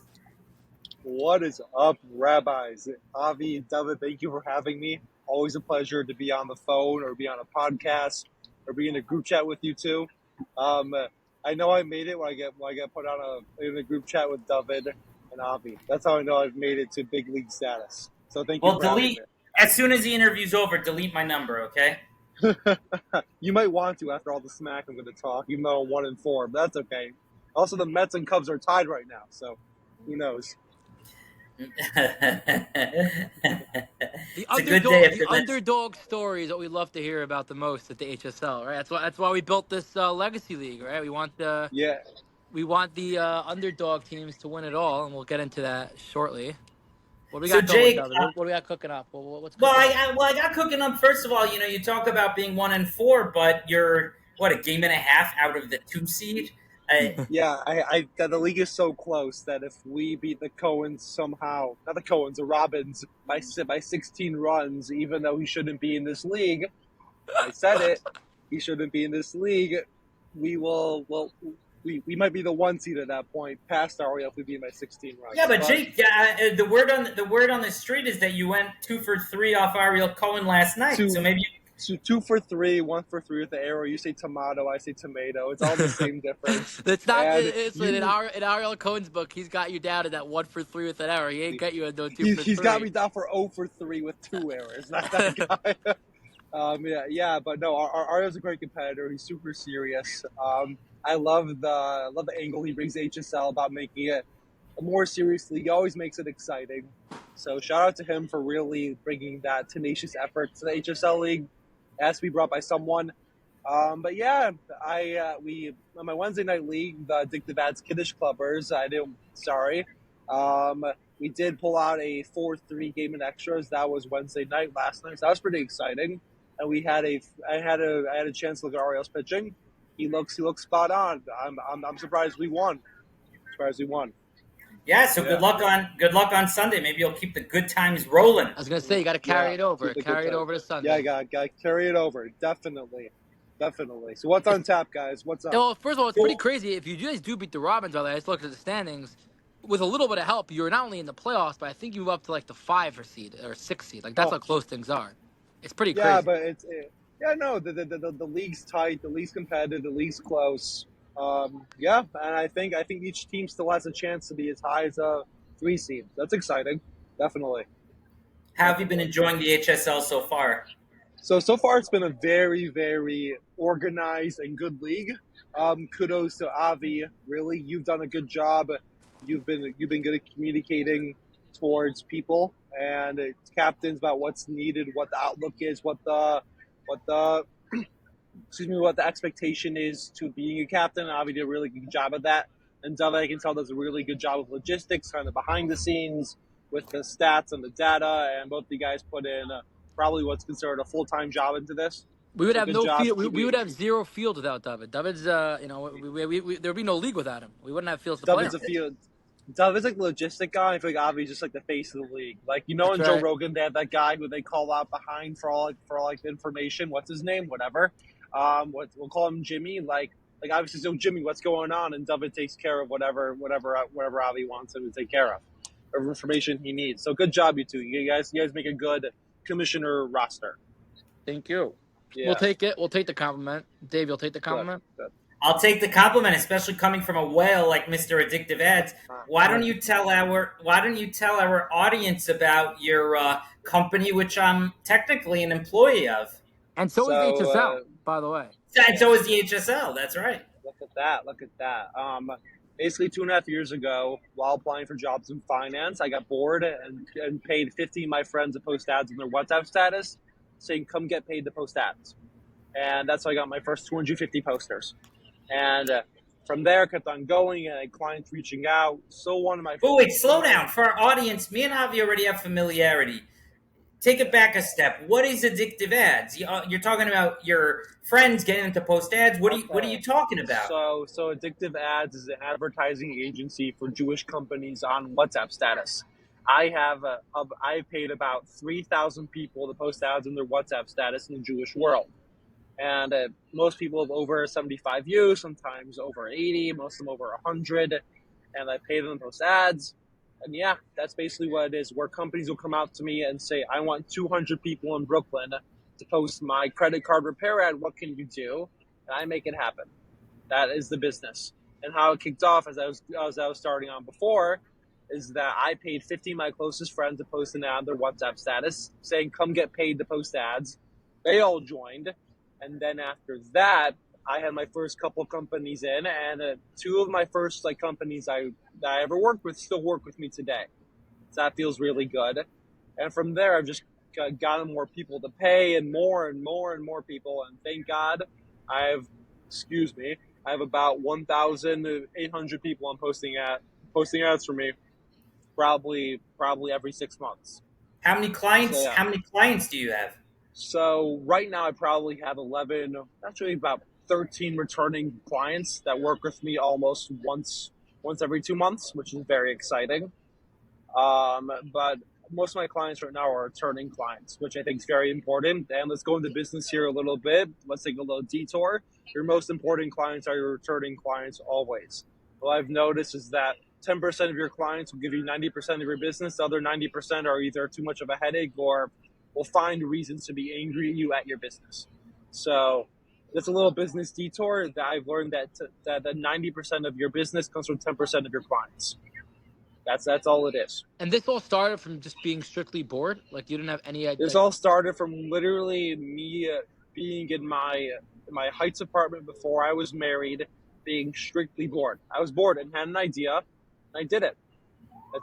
What is up, rabbis? Avi, David, thank you for having me. Always a pleasure to be on the phone or be on a podcast or be in a group chat with you two. I know I made it when I get put on in a group chat with David and Avi. That's how I know I've made it to big league status. So thank you for having me. As soon as the interview's over, delete my number, okay? You might want to after all the smack I'm going to talk, even though I'm 1-4, but that's okay. Also, the Mets and Cubs are tied right now, so who knows? The underdog story is what we love to hear about the most at the HSL, right? That's why we built this legacy league, right? We want the underdog teams to win it all, and we'll get into that shortly. What do we got going, Jake? What do we got cooking up? What's cooking up? I got cooking up. First of all, you talk about being 1-4, but you're a game and a half out of the 2 seed. The league is so close that if we beat the Cohens somehow, not the Cohens, the Robins by 16 runs, even though he shouldn't be in this league, I said it, he shouldn't be in this league. We might be the 1 seed at that point, past Ariel if we beat by 16 runs. Yeah, but Jake, the word on the street is that you went 2 for 3 off Ariel Cohen last night. So maybe. So 2 for 3, 1 for 3 with the arrow. You say tomato, I say tomato. It's all the same difference. That's not. In Ariel Cohen's book, he's got you down to that 1 for 3 with an arrow. He ain't got you at no 2 for 3. He's got me down for 0 for 3 with 2 errors. Not that guy. But no, Ariel's a great competitor. He's super serious. I love the angle he brings to HSL about making it a more serious league. He always makes it exciting. So shout out to him for really bringing that tenacious effort to the HSL league. It has to be brought by someone. On my Wednesday night league, the Addictive Ads Kiddish Clubbers, We did pull out a 4-3 game in extras. That was Wednesday night last night. So that was pretty exciting. And I had a chance to look at Ariel's pitching. He looks spot on. I'm surprised we won. Yeah, so good luck on Sunday. Maybe you'll keep the good times rolling. I was gonna say you got to carry it over. Carry it over to Sunday. Yeah, got to carry it over. Definitely. So what's on tap, guys? What's up? Well, first of all, it's pretty crazy. If you guys do beat the Robins, by the way, I just looked at the standings. With a little bit of help, you're not only in the playoffs, but I think you move up to like the 5 seed or 6 seed. Like that's how close things are. It's pretty crazy. Yeah, but the league's tight, the league's competitive, the league's close. And I think each team still has a chance to be as high as a 3 seed. That's exciting, definitely. How have you been enjoying the HSL so far? So far it's been a very, very organized and good league. Kudos to Avi. Really, you've done a good job. You've been good at communicating towards people and captains about what's needed, what the outlook is, what the expectation is to being a captain. Avi did a really good job of that. And David, I can tell, does a really good job of logistics, kind of behind the scenes with the stats and the data. And both the guys put in probably what's considered a full-time job into this. We would have no field. We would have zero field without David. David's, there'd be no league without him. We wouldn't have fields to play. David's a field. David's like the logistic guy. I feel like Avi's just like the face of the league. Like, in Joe Rogan, they have that guy who they call out behind for all the information. What's his name? Whatever. We'll call him Jimmy. Like obviously, so Jimmy, what's going on? And David takes care of whatever Avi wants him to take care of information he needs. So good job, you two. You guys make a good commissioner roster. Thank you. Yeah. We'll take it. We'll take the compliment. Dave, you'll take the compliment. Good. I'll take the compliment, especially coming from a whale like Mr. Addictive Ads. Why don't you tell our audience about your company, which I'm technically an employee of? And so is HSL, by the way. And so is the HSL. That's right. Look at that. Basically 2.5 years ago, while applying for jobs in finance, I got bored and paid 50 of my friends to post ads in their WhatsApp status saying, come get paid to post ads. And that's how I got my first 250 posters. And from there, kept on going, and clients reaching out. So one of my... Oh, wait, slow down. For our audience, me and Avi already have familiarity. Take it back a step. What is addictive ads? You're talking about your friends getting them to post ads. What are you talking about? So addictive ads is an advertising agency for Jewish companies on WhatsApp status. I paid about 3,000 people to post ads in their WhatsApp status in the Jewish world. And most people have over 75 views, sometimes over 80, most of them over 100. And I pay them to post ads. And yeah, that's basically what it is, where companies will come out to me and say, I want 200 people in Brooklyn to post my credit card repair ad. What can you do? And I make it happen. That is the business. And how it kicked off, as I was starting on before, is that I paid 50 of my closest friends to post an ad on their WhatsApp status saying, come get paid to post ads. They all joined. And then after that, I had my first couple companies in, and 2 of my first companies that I ever worked with still work with me today. So that feels really good. And from there, I've just gotten more people to pay, and more people. And thank God, I have about 1,800 people on posting ads for me, probably every 6 months. How many clients? So, yeah. How many clients do you have? So right now I probably have 11, actually about 13 returning clients that work with me almost once every 2 months, which is very exciting. But most of my clients right now are returning clients, which I think is very important. And let's go into business here a little bit. Let's take a little detour. Your most important clients are your returning clients always. What I've noticed is that 10% of your clients will give you 90% of your business. The other 90% are either too much of a headache or will find reasons to be angry at you at your business. So that's a little business detour that I've learned that 90% of your business comes from 10% of your clients. That's all it is. And this all started from just being strictly bored? Like you didn't have any idea? This all started from literally me being in my Heights apartment before I was married, being strictly bored. I was bored and had an idea, and I did it.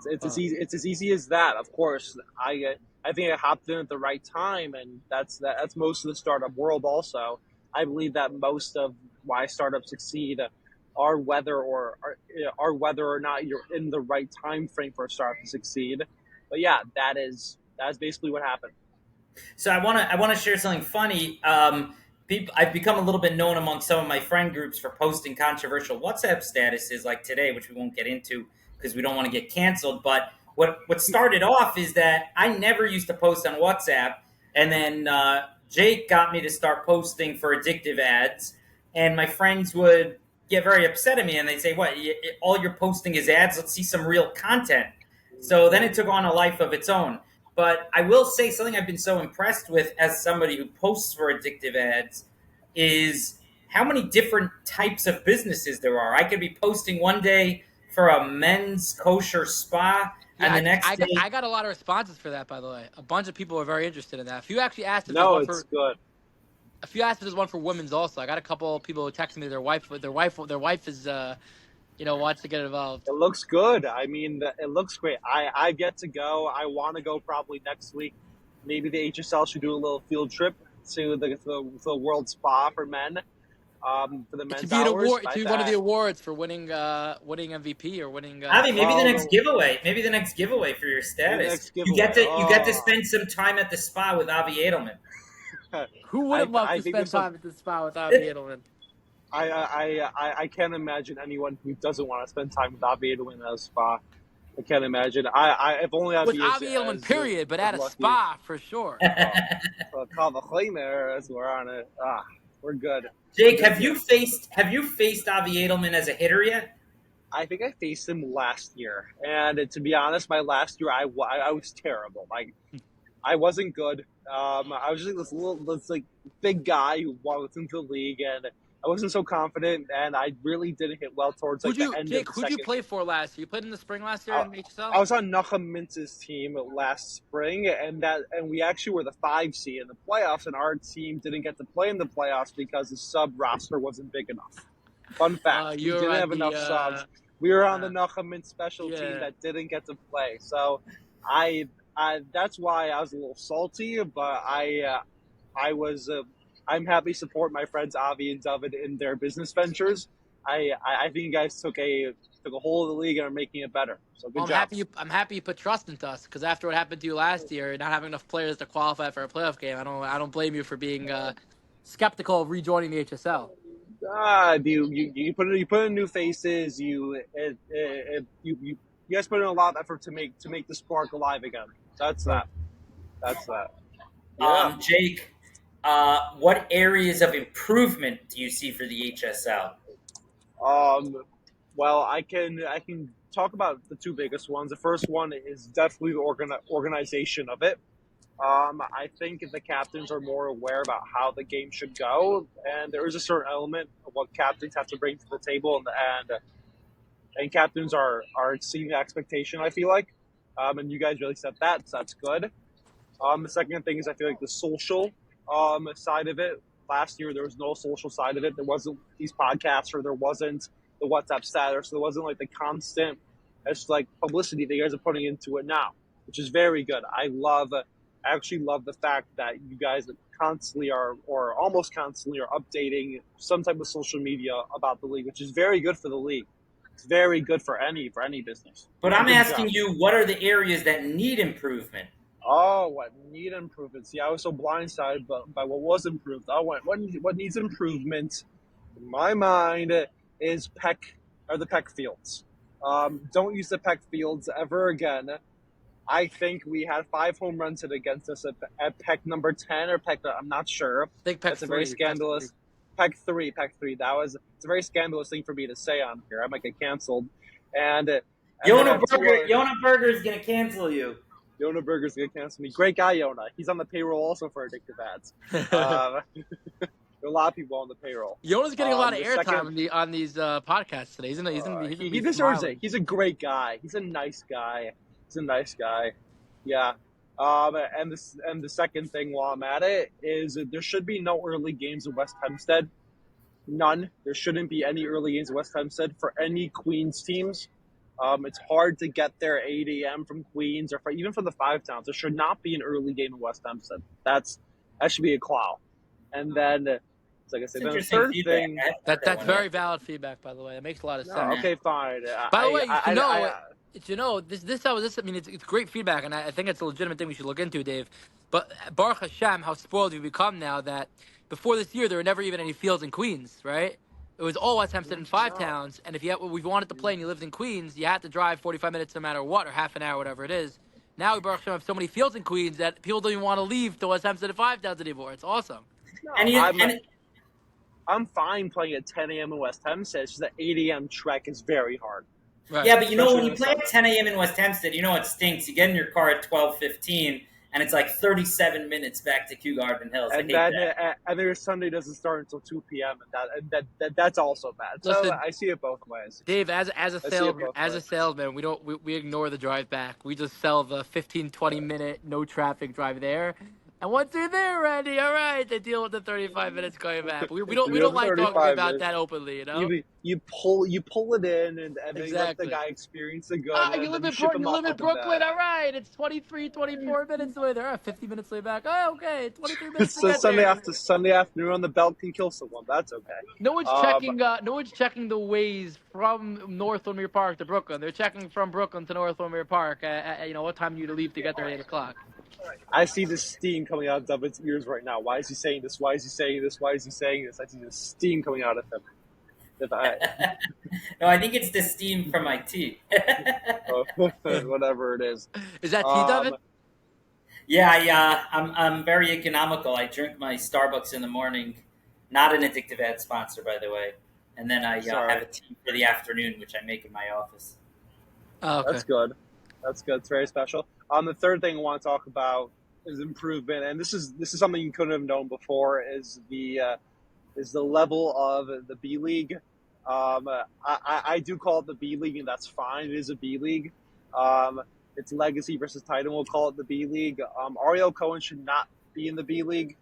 It's as easy as that. Of course, I think I hopped in at the right time, and that's most of the startup world also. I believe that most of why startups succeed are whether or not you're in the right time frame for a startup to succeed. But yeah, that's basically what happened. So I want to share something funny. I've become a little bit known among some of my friend groups for posting controversial WhatsApp statuses like today, which we won't get into because we don't want to get canceled. But what started off is that I never used to post on WhatsApp, and then Jake got me to start posting for addictive ads, and my friends would get very upset at me, and they'd say, "What? All you're posting is ads? Let's see some real content." So then it took on a life of its own. But I will say something I've been so impressed with as somebody who posts for addictive ads is how many different types of businesses there are. I could be posting one day for a men's kosher spa, and the next day I got a lot of responses for that, by the way. A bunch of people were very interested in that. If you actually asked if there's No, one it's for, good. if you asked if there's one for women's also, I got a couple of people who texted me their wife is wants to get involved. It looks good. I mean, it looks great. I get to go. I want to go probably next week. Maybe the HSL should do a little field trip to the World Spa for men, for the It men's should be an hours. award. It should be one of the awards for winning MVP or winning. Avi, maybe the Oh, next giveaway. Maybe the next giveaway for your status. next You get giveaway. to you get to Oh. spend some time at the spa with Avi Edelman. Who wouldn't love to think spend there's some- time at the spa with Avi Edelman? I can't imagine anyone who doesn't want to spend time with Avi Edelman at a spa. I can't imagine. If only I'd With be Avi Edelman, period, but at a lucky. spa for sure. Call the Claimer as we're on it. We're good. Jake, have you faced Avi Edelman as a hitter yet? I think I faced him last year, and to be honest, my last year I was terrible. Like I wasn't good. I was just this big guy who walked into the league, and I wasn't so confident, and I really didn't hit well towards the end Jake, of the who'd you second. play for last year? You played in the spring last year in HSL? I was on Nachum Mintz's team last spring, and we actually were the 5 seed in the playoffs, and our team didn't get to play in the playoffs because the sub roster wasn't big enough. Fun fact: we didn't have enough subs. We were on the Nachum Mintz special team that didn't get to play, so that's why I was a little salty. But I'm happy to support my friends Avi and David in their business ventures. I think you guys took a hold of the league and are making it better. So good job. I'm happy you put trust into us because after what happened to you last year, not having enough players to qualify for a playoff game, I don't blame you for being skeptical of rejoining the HSL. You put in new faces. You guys put in a lot of effort to make the spark alive again. That's that. Yeah. Jake, what areas of improvement do you see for the HSL? Well, I can talk about the 2 biggest ones. The first one is definitely the organization of it. I think the captains are more aware about how the game should go, and there is a certain element of what captains have to bring to the table, and captains are exceeding the expectation, I feel like. And you guys really set that, so that's good. The second thing is I feel like the social side of it. Last year there was no social side of it. There wasn't these podcasts, or there wasn't the WhatsApp status. There wasn't like the constant publicity that you guys are putting into it now, which is very good. I actually love the fact that you guys constantly are, or almost constantly are, updating some type of social media about the league, which is very good for the league. It's very good for any business. But I'm asking you, what are the areas that need improvement? Oh, what need improvement? See, I was so blindsided by what was improved. What needs improvement, in my mind, is the PEC fields. Don't use the PEC fields ever again. I think we had 5 home runs hit against us at PEC number 10 or PEC. I'm not sure. I think PEC That's a very scandalous. PEC 3. It's a very scandalous thing for me to say on here. I might get canceled. And Yona Berger is going to cancel you. Yona Berger's going to cancel me. Great guy, Yona. He's on the payroll also for addictive ads. There are a lot of people on the payroll. Yona's getting a lot of airtime on these podcasts today. He deserves it. He's a great guy. He's a nice guy. Yeah. And the second thing while I'm at it is there should be no early games in West Hempstead. None. There shouldn't be any early games in West Hempstead for any Queens teams. It's hard to get there 8 a.m. from Queens or even from the 5 towns. There should not be an early game in West Hempstead. That should be a clout. And then like I said. It's Then the interesting third feedback. thing. I haven't heard That's that one very yet. valid feedback, by the way. That makes a lot of No, sense. okay, fine. By the way, you should know. I I mean, it's great feedback, and I think it's a legitimate thing we should look into, Dave. But Baruch Hashem, how spoiled we've become now that before this year there were never even any fields in Queens, right? It was all West Hempstead and Five no. Towns, and if you wanted to play and you lived in Queens, you had to drive 45 minutes no matter what, or half an hour, whatever it is. Now we Baruch Hashem have so many fields in Queens that people don't even want to leave to West Hempstead and Five Towns anymore. It's awesome. No, And I'm fine playing at 10 a.m. in West Hempstead. It's just the 8 a.m. trek is very hard. Right. yeah, but you know Especially when you in the play at summer. 10 a.m. in West Hempstead, you know it stinks. You get in your car at 12:15, and it's like 37 minutes back to Kew Garden Hills. I And hate then that. and their Sunday doesn't start until 2 p.m. and that's also bad. So Listen, I see it both ways. Dave, as I see it both a ways. salesman, we ignore the drive back. We just sell the 15, 20 minute no traffic drive there. And once you're there, Randy, all right, they deal with the 35 minutes going back. We don't You have like talking 35 about minutes. that openly, you know. You pull it in and then you let the Exactly. guy experience the good. You And live then in ship him You off live in like a Brooklyn, bag. all right. It's 23, 24 minutes away there. 50 minutes way back. Oh, okay, 23 minutes to So get there. Sunday afternoon on the belt can kill someone. That's okay. No one's Um, checking. No one's checking the ways from North Windermere Park to Brooklyn. They're checking from Brooklyn to North Windermere Park. What time you to leave to get there at 8 o'clock. I see the steam coming out of its ears right now. Why is he saying this? Why is he saying this? Why is he saying this? I see the steam coming out of him. No, I think it's the steam from my tea. Whatever it is. Is that tea, David? Yeah. I'm very economical. I drink my Starbucks in the morning. Not an addictive ad sponsor, by the way. And then I Sorry. have a tea for the afternoon, which I make in my office. Oh, okay. That's good. That's good. It's very special. The third thing I want to talk about is improvement, and this is something you couldn't have known before. Is the level of the B League. I do call it the B League, and that's fine. It is a B League. It's Legacy versus Titan. We'll call it the B League. Ariel Cohen should not be in the B League.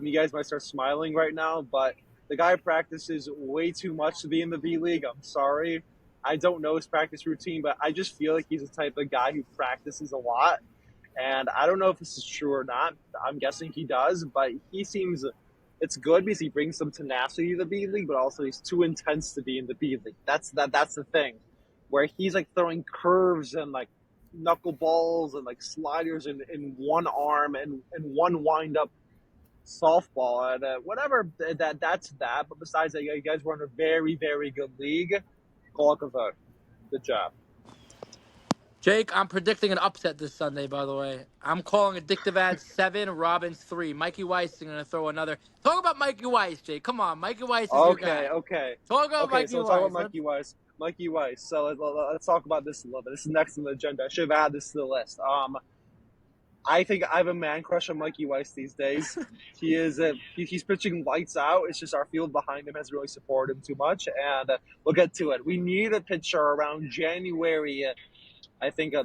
You guys might start smiling right now, but the guy practices way too much to be in the B League. I'm sorry. I don't know his practice routine, but I just feel like he's the type of guy who practices a lot. And I don't know if this is true or not. I'm guessing he does, but he seems it's good because he brings some tenacity to the B League, but also he's too intense to be in the B League. That's the thing, where he's like throwing curves and like knuckleballs and like sliders in one arm and one wind up softball and whatever. That's that. But besides that, you guys were in a very, very good league. Call a vote. Good job. Jake, I'm predicting an upset this Sunday, by the way. I'm calling Addictive Ads 7, Robbins 3. Mikey Weiss is going to throw another. Talk about Mikey Weiss, Jake. Come on. Mikey Weiss is your guy. Okay. Talk about Mikey So let's Weiss. talk about Mikey Weiss. So let's talk about this a little bit. This is next on the agenda. I should have added this to the list. I think I have a man crush on Mikey Weiss these days. He's pitching lights out. It's just our field behind him has really supported him too much, and we'll get to it. We need a pitcher around January. I think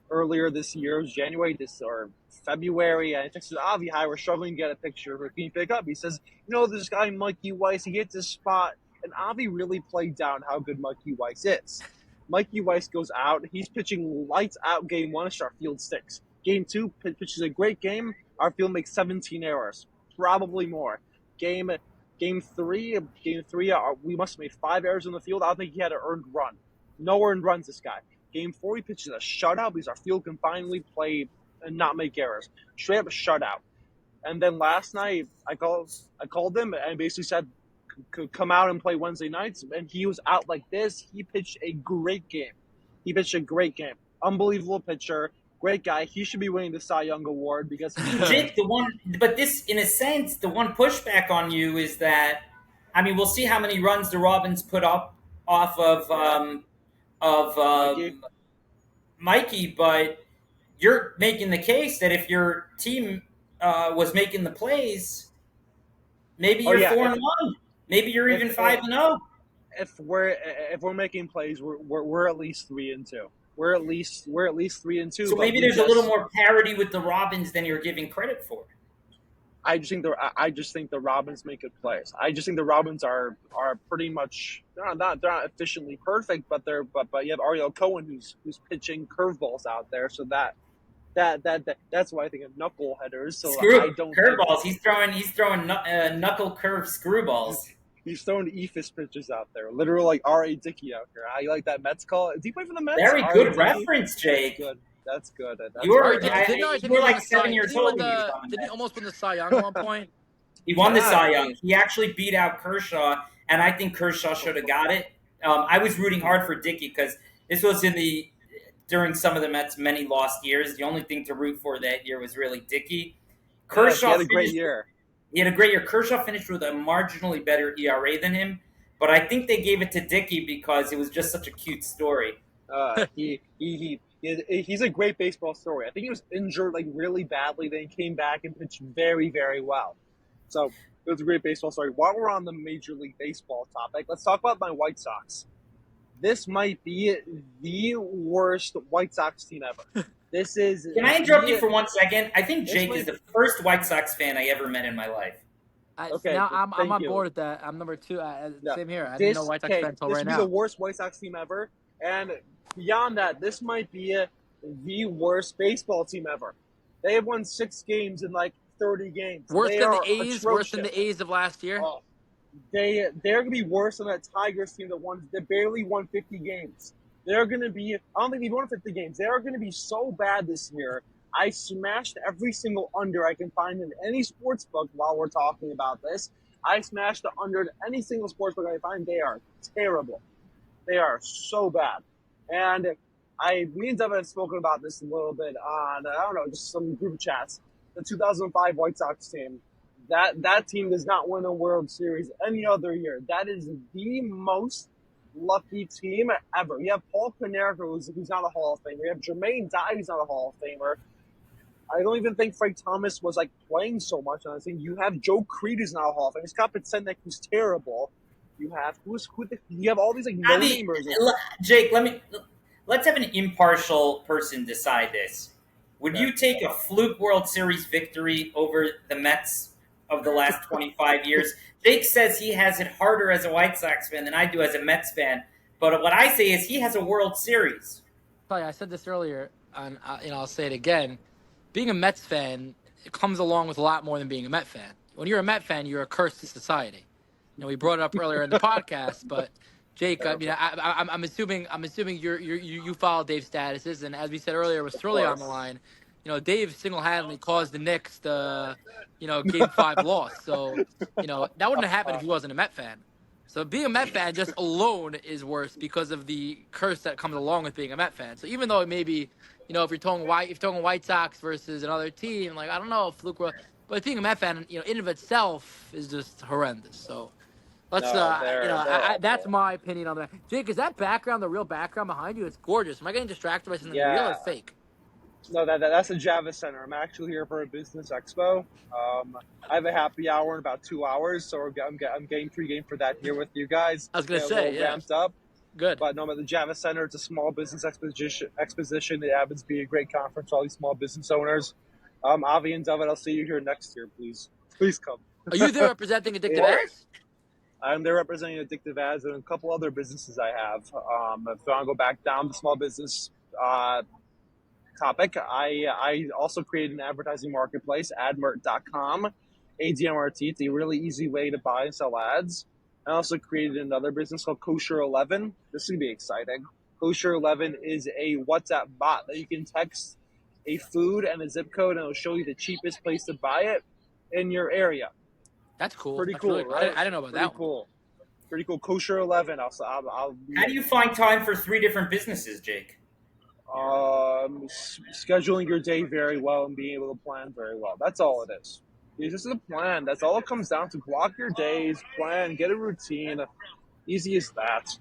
earlier this year, it was January or February. I texted Avi, "Hi, we're struggling to get a picture. Can you pick up?" He says, this guy Mikey Weiss, he hits his spot, and Avi really played down how good Mikey Weiss is. Mikey Weiss goes out. He's pitching lights out game 1. Our field stinks. Game 2, pitches a great game. Our field makes 17 errors, probably more. Game 3, we must have made 5 errors in the field. I don't think he had an earned run. No earned runs, this guy. Game 4, he pitches a shutout because our field can finally play and not make errors. Straight up a shutout. And then last night, I called him and basically said, come out and play Wednesday nights. And he was out like this. He pitched a great game. Unbelievable pitcher. Great guy. He should be winning the Cy Young Award because Jake, the one pushback on you is that, I mean, we'll see how many runs the Robins put up off of Mikey, but you're making the case that if your team was making the plays, maybe you're 4-1, maybe you're even 5-0. If we're making plays, we're at least 3-2. We're at least 3-2. So maybe there's a little more parity with the Robins than you're giving credit for. I just think the Robins make good plays. I just think the Robins are pretty much they're not efficiently perfect, but you have Ariel Cohen who's pitching curveballs out there, so that that's why I think of knuckle headers. So I don't curveballs. He's throwing knuckle curve screwballs. He's throwing ephus pitches out there, literal like R.A. Dickey out here. I like that Mets call. Did he play for the Mets? Very good reference, Jake. That's good. You were like 7 years old. Did he almost win the Cy Young at one point? He won the Cy Young. He actually beat out Kershaw, and I think Kershaw should have got it. I was rooting hard for Dickey because this was during some of the Mets' many lost years. The only thing to root for that year was really Dickey. Kershaw had a great year. He had a great year. Kershaw finished with a marginally better ERA than him, but I think they gave it to Dickey because it was just such a cute story. He's a great baseball story. I think he was injured like really badly, then he came back and pitched very, very well. So it was a great baseball story. While we're on the Major League Baseball topic, let's talk about my White Sox. This might be the worst White Sox team ever. Can I interrupt you for 1 second? I think Jake is the first White Sox fan I ever met in my life. Okay, now I'm on board with that. I'm number 2. Same here. I didn't know White Sox fan until right now. This would be the worst White Sox team ever. And beyond that, this might be the worst baseball team ever. They have won 6 games in like 30 games. Worse than the A's? Worse than the A's of last year? They're going to be worse than that Tigers team that barely won 50 games. They're going to be – I don't think they've won 50 games. They are going to be so bad this year. I smashed every single under I can find in any sports book while we're talking about this. I smashed the under in any single sports book I find. They are terrible. They are so bad. And me and Devin have spoken about this a little bit on, just some group chats. The 2005 White Sox team, that team does not win a World Series any other year. That is the most lucky team ever. You have Paul Canera, who's not a Hall of Famer. You have Jermaine Dye, who's not a Hall of Famer. I don't even think Frank Thomas was playing so much on this thing. You have Joe Creed, who's not a Hall of Famer. Scott Pitsennik, who's terrible. You have you have all these no-namers. Jake, let's have an impartial person decide this. Would you take a fluke World Series victory over the Mets of the last 25 years? Jake says he has it harder as a White Sox fan than I do as a Mets fan. But what I say is he has a World Series. I said this earlier, and I'll say it again. Being a Mets fan, it comes along with a lot more than being a Met fan. When you're a Met fan, you're a curse to society. We brought it up earlier in the podcast, but Jake, I'm assuming you follow Dave's statuses, and as we said earlier, with Sruly on the line, Dave single-handedly caused the Knicks the, Game 5 loss. So, that wouldn't have happened if he wasn't a Met fan. So being a Met fan just alone is worse because of the curse that comes along with being a Met fan. So even though it may be, if you're talking White Sox versus another team, I don't know, fluke, but being a Met fan, in and of itself is just horrendous. So let's, that's my opinion on that. Jake, is that background the real background behind you? It's gorgeous. Am I getting distracted by something real or fake? No, that's the Java Center. I'm actually here for a business expo. I have a happy hour in about 2 hours, so I'm getting pregame for that here with you guys. I was going to say, ramped up. Good. But no, I'm at the Java Center. It's a small business exposition. It happens to be a great conference for all these small business owners. Avi and David, I'll see you here next year, please. Please come. Are you there representing Addictive Ads? I'm there representing Addictive Ads and a couple other businesses I have. If I want to go back down the small business topic, I also created an advertising marketplace, admert.com, ADMRT. It's a really easy way to buy and sell ads. I also created another business called Kosher 11. This is going to be exciting. Kosher 11 is a WhatsApp bot that you can text a food and a zip code, and it'll show you the cheapest place to buy it in your area. That's cool. Pretty cool, right? I didn't know about that. Pretty cool. Kosher 11. I'll How do you find time for 3 different businesses, Jake? Scheduling your day very well and being able to plan very well. That's all it is. It's just a plan. That's all it comes down to. Block your days, plan, get a routine. Easy as that.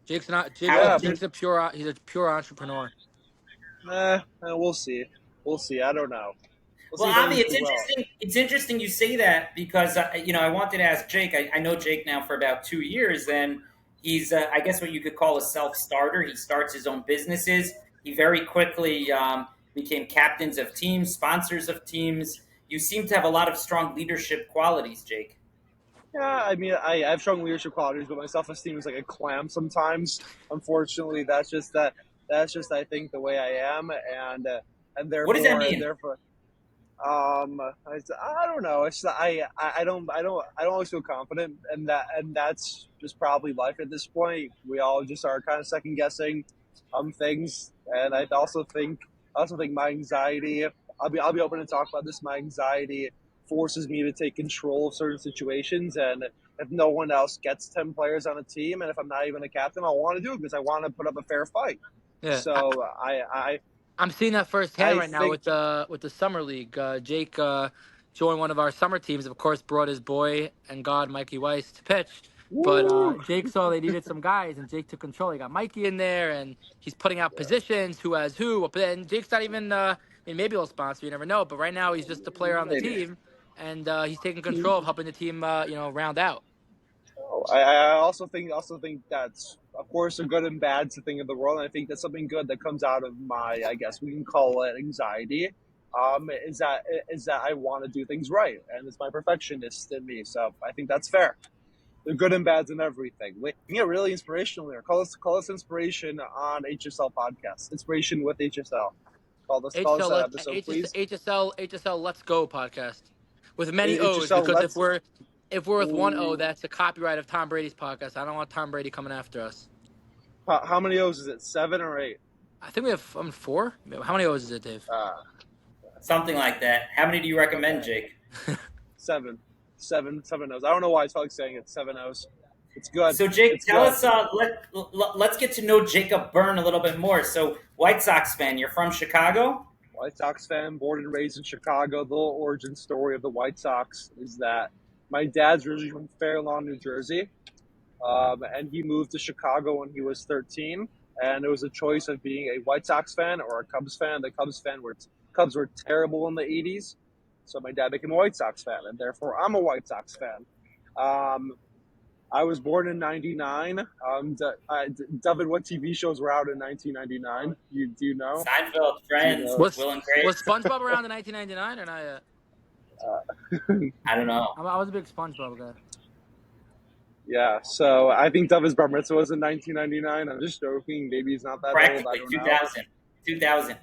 Jake's a pure entrepreneur. We'll see. I don't know. Well, Avi, it's interesting. It's interesting you say that because I wanted to ask Jake. I know Jake now for about 2 years, and he's I guess what you could call a self-starter. He starts his own businesses. He very quickly became captains of teams, sponsors of teams. You seem to have a lot of strong leadership qualities, Jake. Yeah, I mean, I have strong leadership qualities, but my self-esteem is like a clam sometimes. Unfortunately, that's just that. That's just, I think, the way I am, and What does that therefore, mean? I don't know. It's I don't always feel confident, and that's just probably life at this point. We all just are kind of second guessing things, and I also think my anxiety. I'll be open to talk about this. My anxiety forces me to take control of certain situations, and if no one else gets 10 players on a team, and if I'm not even a captain, I want to do it because I want to put up a fair fight. Yeah, So I'm seeing that firsthand I right now think with the summer league. Jake joined one of our summer teams. Of course, brought his boy and God, Mikey Weiss, to pitch. But woo. Jake saw they needed some guys, and Jake took control. He got Mikey in there, and he's putting out positions, who has who. But then Jake's not even. I mean, maybe he'll sponsor. You never know. But right now, he's just a player on the Maybe. team, and he's taking control of helping the team. Round out. I also think that's of course a good and bad thing in the world, and I think that's something good that comes out of my, I guess we can call it anxiety. Is that I want to do things right, and it's my perfectionist in me. So I think that's fair. The good and bads and everything. We can get really inspirational here. Call us inspiration on HSL podcast. Inspiration with HSL. Call us HSL that let episode, please. HSL Let's Go podcast with many O's, HSL. because Let's. if we're with one O, Ooh, that's the copyright of Tom Brady's podcast. I don't want Tom Brady coming after us. how many O's is it? 7 or 8? I think we have 4. How many O's is it, Dave? Something like that. How many do you recommend, Jake? 7. 7 O's. I don't know why I felt like saying it. 7 O's. It's good. So, Jake, It's tell good. us. Let's get to know Jacob Birn a little bit more. So, White Sox fan. You're from Chicago. White Sox fan, born and raised in Chicago. The little origin story of the White Sox is that my dad's originally from Fair Lawn, New Jersey, and he moved to Chicago when he was 13. And it was a choice of being a White Sox fan or a Cubs fan. The Cubs were terrible in the 80s, so my dad became a White Sox fan, and therefore I'm a White Sox fan. I was born in '99. David, what TV shows were out in 1999? Do you know? Seinfeld, Friends, You know. Was Will and Grace. was SpongeBob around in 1999 or not yet? I don't know. I was a big SpongeBob guy. Yeah, so I think David's bar mitzvah was in 1999. I'm just joking. Maybe he's not that old. I Practically don't know. 2000. 2000.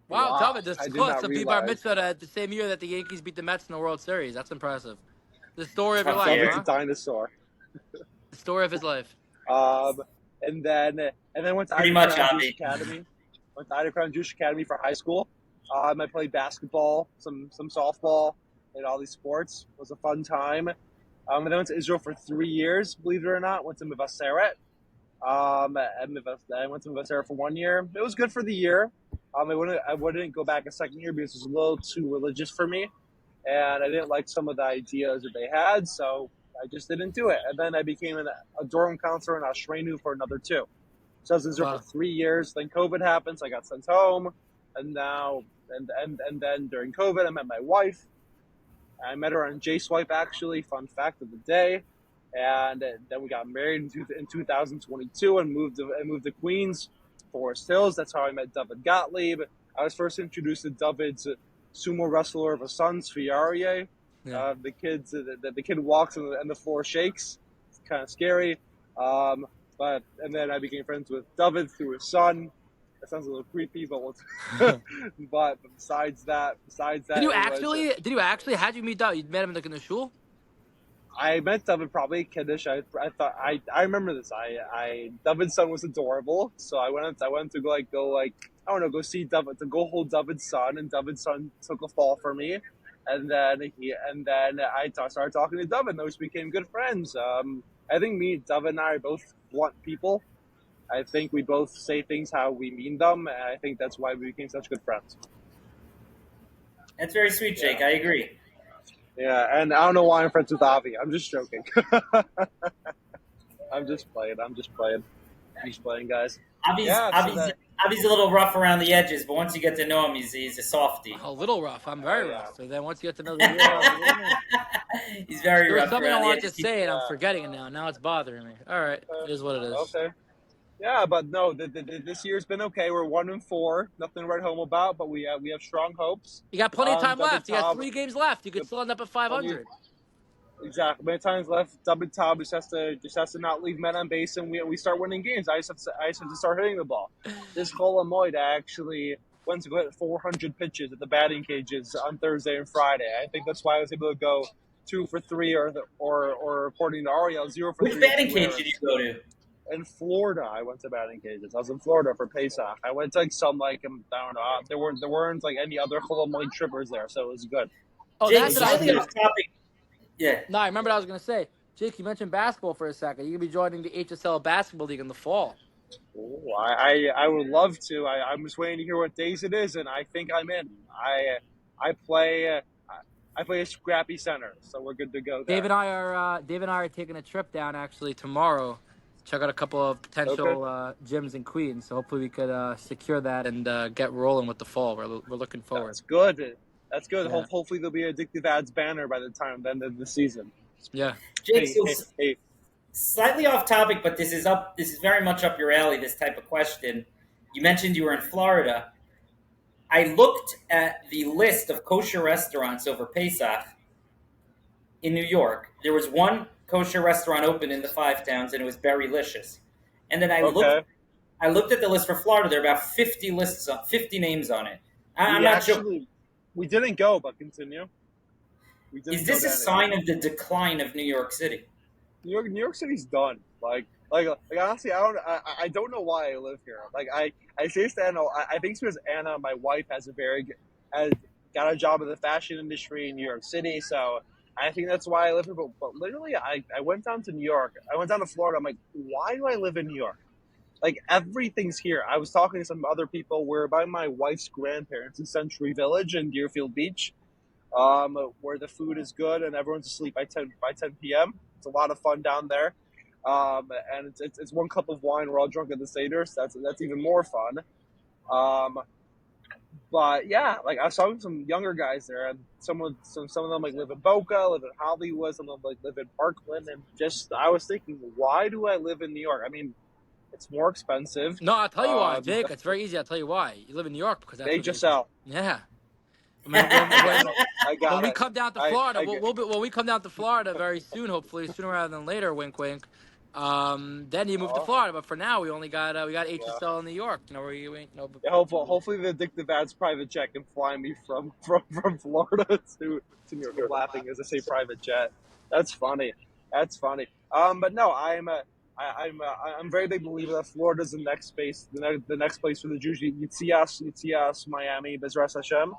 Wow, Wow, David, I did this not to be bar realize. mitzvah at the same year that the Yankees beat the Mets in the World Series. That's impressive. The story of your Tough life, year. David's a dinosaur. The story of his life. And then went to Pretty Ida much, Crown Avi. Jewish Academy. Went to Ida Crown Jewish Academy for high school. I played basketball, some softball, and all these sports. It was a fun time. And then went to Israel for 3 years, believe it or not. Went to Mevaseret. I went to Mevaseret for 1 year. It was good for the year. I wouldn't go back a second year because it was a little too religious for me, and I didn't like some of the ideas that they had, so I just didn't do it. And then I became a dorm counselor in Ashrenu for another 2. So I was in Israel Wow. for 3 years. Then COVID happened, so I got sent home. And then during COVID, I met my wife. I met her on J-Swipe, actually. Fun fact of the day. And then we got married in 2022 and moved to Queens, Forest Hills. That's how I met David Gottlieb. I was first introduced to David's sumo wrestler of a son, Svi Aryeh. Yeah. The kid walks and the floor shakes. It's kind of scary. And then I became friends with David through his son. That sounds a little creepy, but but besides that, Did you actually? How'd you meet David? You met him in the shul? I met David probably at Kiddush. I thought I remember this. David's son was adorable, so I went to go see David, to go hold David's son, and David's son took a fall for me, and then I started talking to David, and we became good friends. I think David and I are both blunt people. I think we both say things how we mean them, and I think that's why we became such good friends. That's very sweet, Jake. I agree. Yeah, and I don't know why I'm friends with Avi. I'm just joking. I'm just playing, guys. Avi's a little rough around the edges, but once you get to know him, he's a softie. A little rough. I'm very Yeah. rough. So then once you get to know the real Avi, He's very there was rough something I around the wanted to edges. say, and I'm forgetting it now. Now it's bothering me. All right, it is what it is. Okay. Yeah, but no, this year's been okay. We're 1-4, nothing to write home about, but we have strong hopes. You got plenty of time David left. You got Tom- 3 games left. You could still end up at 500. Exactly. Many times left. Double Tom just has to not leave men on base, and we start winning games. I just have to start hitting the ball. This Holomoid actually went to go hit 400 pitches at the batting cages on Thursday and Friday. I think that's why I was able to go 2 for 3, or according to Ariel, 0 for Which 3. batting cage did you go to? In Florida, I went to batting cages. I was in Florida for Pesach. I went to I don't know. There weren't like any other Holomoid trippers there, so it was good. Oh, Jake, that's what I was slightly gonna. off topic. Yeah. No, I remember what I was gonna say. Jake, you mentioned basketball for a second. You're gonna be joining the HSL basketball league in the fall. Ooh, I would love to. I'm just waiting to hear what days it is, and I think I'm in. I play a scrappy center, so we're good to go there. Dave and I are taking a trip down actually tomorrow. Check out a couple of potential gyms in Queens. So hopefully we could secure that and get rolling with the fall. We're looking forward. That's good. That's good. Yeah. Hopefully there'll be an Addictive Ads banner by the time the end of the season. Yeah. Jake, Hey. slightly off topic, but this is very much up your alley, this type of question. You mentioned you were in Florida. I looked at the list of kosher restaurants over Pesach in New York. There was one kosher restaurant open in the Five Towns, and it was Berrylicious. And then I looked at the list for Florida. There are about 50 names on it. I'm not sure. We didn't go, but continue. Is this a sign of the decline of New York City? New York City's done. Like honestly, I don't know why I live here. Like I say to Anna, I think it's because Anna, my wife, has got a job in the fashion industry in New York City, so I think that's why I live here. But literally, I went down to New York. I went down to Florida. I'm like, why do I live in New York? Like, everything's here. I was talking to some other people. We're by my wife's grandparents in Century Village in Deerfield Beach, where the food is good and everyone's asleep by 10 p.m. It's a lot of fun down there. And it's one cup of wine. We're all drunk at the Seder, so that's even more fun. But yeah, like I saw some younger guys there, and some of them like live in Boca, live in Hollywood, some of them like live in Parkland, and just I was thinking, why do I live in New York? I mean, it's more expensive. No, I'll tell you why, Jake. It's very easy. I'll tell you why. You live in New York because that's HSL. Yeah. When we come down to Florida, when we come down to Florida very soon, hopefully sooner rather than later. Wink, wink. Then you move to Florida, but for now we only got HSL in New York. You know where you ain't no. Yeah, hopefully the Addictive Ads private jet can fly me from Florida to New York. I'm laughing as I say private jet. That's funny. But no, I'm a very big believer that Florida's the next space, the next place for the Jews. Yitzias, Miami, Bezras Hashem,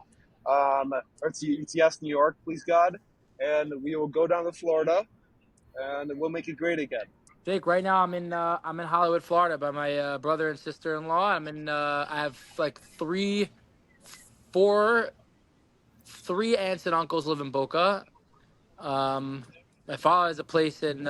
or Yitzias, New York, please God, and we will go down to Florida, and we'll make it great again. Jake, right now I'm in Hollywood, Florida, by my brother and sister-in-law. I have like three aunts and uncles live in Boca. My father has a place in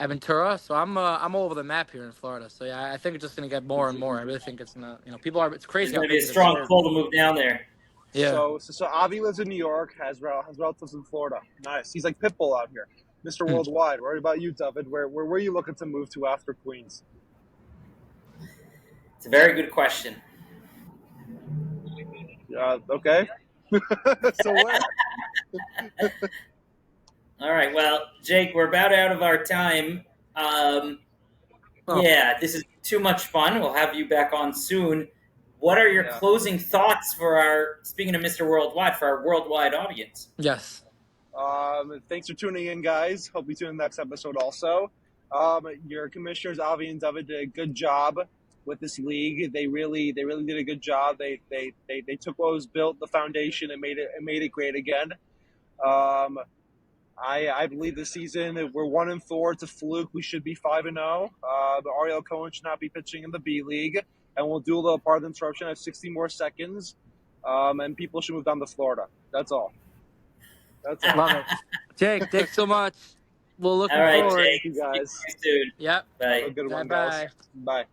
Aventura, so I'm all over the map here in Florida. So yeah, I think it's just gonna get more and more. I really think it's gonna, it's crazy. It's gonna be a strong pull to move down there. Yeah. So Avi lives in New York, has relatives in Florida. Nice. He's like Pitbull out here, Mr. Worldwide. What about you, David? Where are you looking to move to after Queens? It's a very good question. Okay. So where? All right. Well, Jake, we're about out of our time. Yeah, this is too much fun. We'll have you back on soon. What are your closing thoughts for speaking of Mr. Worldwide, for our worldwide audience? Yes. Thanks for tuning in, guys. Hope you tune in the next episode also. Your commissioners, Avi and David, did a good job with this league. They really did a good job. They took what was built, the foundation, and made it great again. I believe this season we're 1-4. It's a fluke. We should be 5-0. But Ariel Cohen should not be pitching in the B League, and we'll do a little part of the interruption. I have 60 more seconds, and people should move down to Florida. That's all. Love it, Jake. Thanks so much. We'll look All right, forward. Jake. Thank you guys. See you soon. Yep. Bye. Have a good one, guys. Bye.